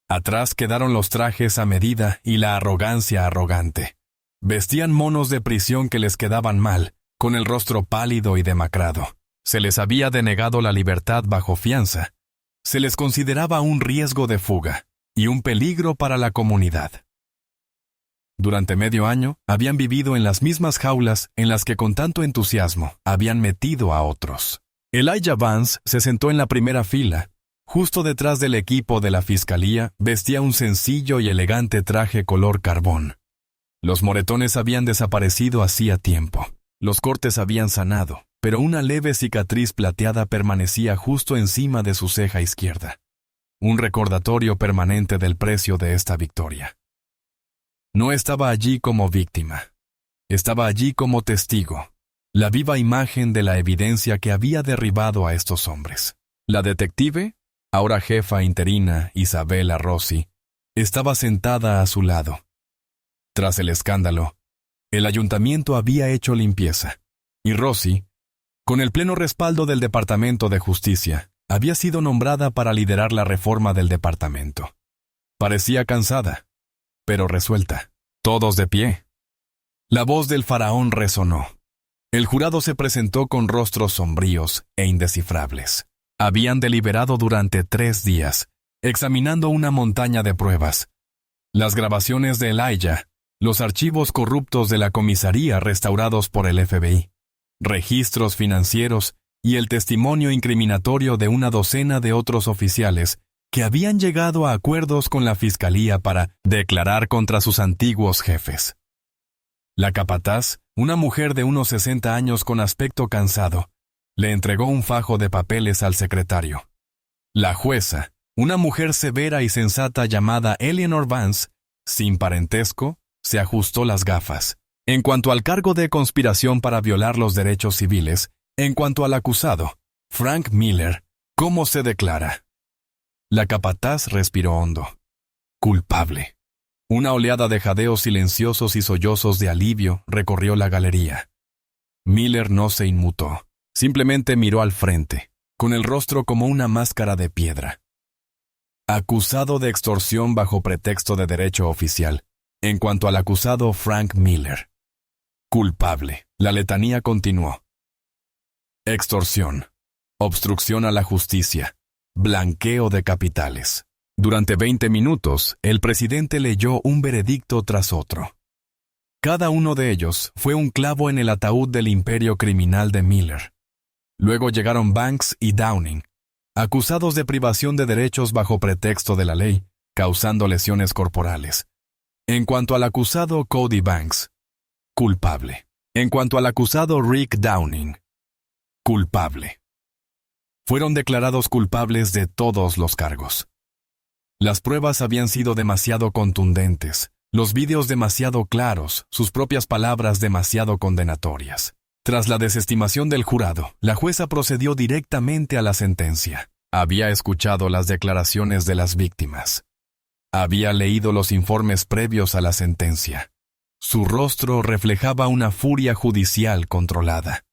Atrás quedaron los trajes a medida y la arrogancia arrogante. Vestían monos de prisión que les quedaban mal, con el rostro pálido y demacrado. Se les había denegado la libertad bajo fianza. Se les consideraba un riesgo de fuga y un peligro para la comunidad. Durante medio año, habían vivido en las mismas jaulas en las que con tanto entusiasmo habían metido a otros. Elijah Vance se sentó en la primera fila. Justo detrás del equipo de la fiscalía, vestía un sencillo y elegante traje color carbón. Los moretones habían desaparecido hacía tiempo. Los cortes habían sanado, pero una leve cicatriz plateada permanecía justo encima de su ceja izquierda. Un recordatorio permanente del precio de esta victoria. No estaba allí como víctima. Estaba allí como testigo, la viva imagen de la evidencia que había derribado a estos hombres. La detective, ahora jefa interina Isabella Rossi, estaba sentada a su lado. Tras el escándalo, el ayuntamiento había hecho limpieza, y Rossi, con el pleno respaldo del Departamento de Justicia, había sido nombrada para liderar la reforma del departamento. Parecía cansada, pero resuelta. Todos de pie. La voz del faraón resonó. El jurado se presentó con rostros sombríos e indescifrables. Habían deliberado durante 3 días, examinando una montaña de pruebas. Las grabaciones de Elijah, los archivos corruptos de la comisaría restaurados por el FBI, registros financieros y el testimonio incriminatorio de una docena de otros oficiales que habían llegado a acuerdos con la fiscalía para declarar contra sus antiguos jefes. La capataz, una mujer de unos 60 años con aspecto cansado, le entregó un fajo de papeles al secretario. La jueza, una mujer severa y sensata llamada Eleanor Vance, sin parentesco, se ajustó las gafas. En cuanto al cargo de conspiración para violar los derechos civiles, en cuanto al acusado, Frank Miller, ¿cómo se declara? La capataz respiró hondo. Culpable. Una oleada de jadeos silenciosos y sollozos de alivio recorrió la galería. Miller no se inmutó. Simplemente miró al frente, con el rostro como una máscara de piedra. Acusado de extorsión bajo pretexto de derecho oficial. En cuanto al acusado Frank Miller. Culpable. La letanía continuó. extorsión, obstrucción a la justicia, blanqueo de capitales. Durante 20 minutos, el presidente leyó un veredicto tras otro. Cada uno de ellos fue un clavo en el ataúd del imperio criminal de Miller. Luego llegaron Banks y Downing, acusados de privación de derechos bajo pretexto de la ley, causando lesiones corporales. En cuanto al acusado Cody Banks, culpable. En cuanto al acusado Rick Downing, culpable. Fueron declarados culpables de todos los cargos. Las pruebas habían sido demasiado contundentes, los vídeos demasiado claros, sus propias palabras demasiado condenatorias. Tras la desestimación del jurado, la jueza procedió directamente a la sentencia. Había escuchado las declaraciones de las víctimas. Había leído los informes previos a la sentencia. Su rostro reflejaba una furia judicial controlada.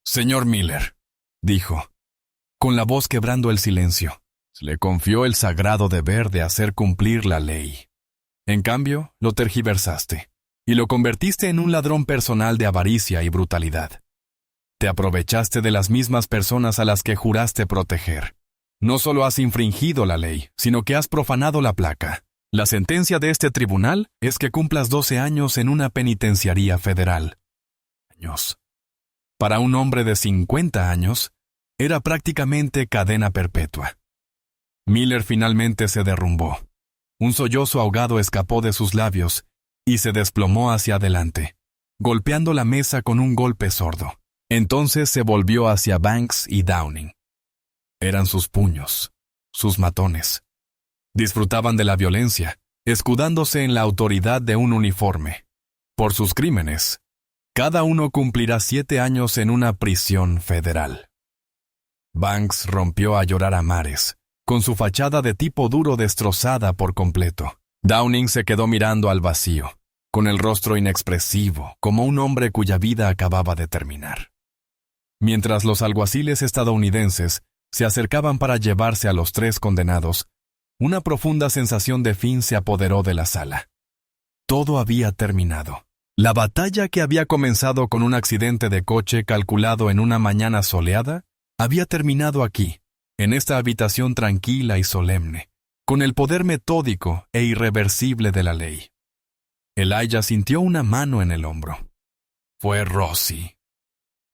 «Señor Miller», dijo, con la voz quebrando el silencio, «se le confió el sagrado deber de hacer cumplir la ley. En cambio, lo tergiversaste, y lo convertiste en un ladrón personal de avaricia y brutalidad. Te aprovechaste de las mismas personas a las que juraste proteger. No solo has infringido la ley, sino que has profanado la placa. La sentencia de este tribunal es que cumplas 12 años en una penitenciaría federal». Años. Para un hombre de 50 años, era prácticamente cadena perpetua. Miller finalmente se derrumbó. Un sollozo ahogado escapó de sus labios y se desplomó hacia adelante, golpeando la mesa con un golpe sordo. Entonces se volvió hacia Banks y Downing. Eran sus puños, sus matones. Disfrutaban de la violencia, escudándose en la autoridad de un uniforme. Por sus crímenes, cada uno cumplirá 7 años en una prisión federal. Banks rompió a llorar a mares, con su fachada de tipo duro destrozada por completo. Downing se quedó mirando al vacío, con el rostro inexpresivo, como un hombre cuya vida acababa de terminar. Mientras los alguaciles estadounidenses se acercaban para llevarse a los 3 condenados, una profunda sensación de fin se apoderó de la sala. Todo había terminado. La batalla que había comenzado con un accidente de coche calculado en una mañana soleada, había terminado aquí, en esta habitación tranquila y solemne, con el poder metódico e irreversible de la ley. Elijah sintió una mano en el hombro. «Fue Rosie».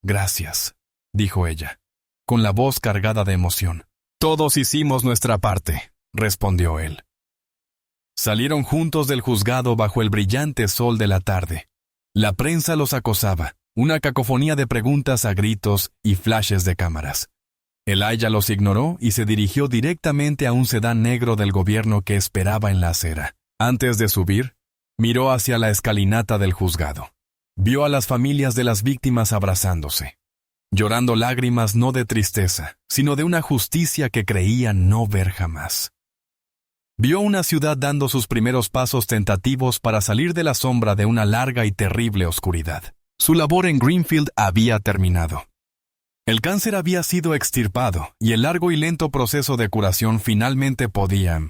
«Gracias», dijo ella, con la voz cargada de emoción. «Todos hicimos nuestra parte», respondió él. Salieron juntos del juzgado bajo el brillante sol de la tarde. La prensa los acosaba, una cacofonía de preguntas a gritos y flashes de cámaras. Elijah los ignoró y se dirigió directamente a un sedán negro del gobierno que esperaba en la acera. Antes de subir, miró hacia la escalinata del juzgado. Vio a las familias de las víctimas abrazándose, llorando lágrimas no de tristeza, sino de una justicia que creían no ver jamás. Vio una ciudad dando sus primeros pasos tentativos para salir de la sombra de una larga y terrible oscuridad. Su labor en Greenfield había terminado. El cáncer había sido extirpado y el largo y lento proceso de curación finalmente podía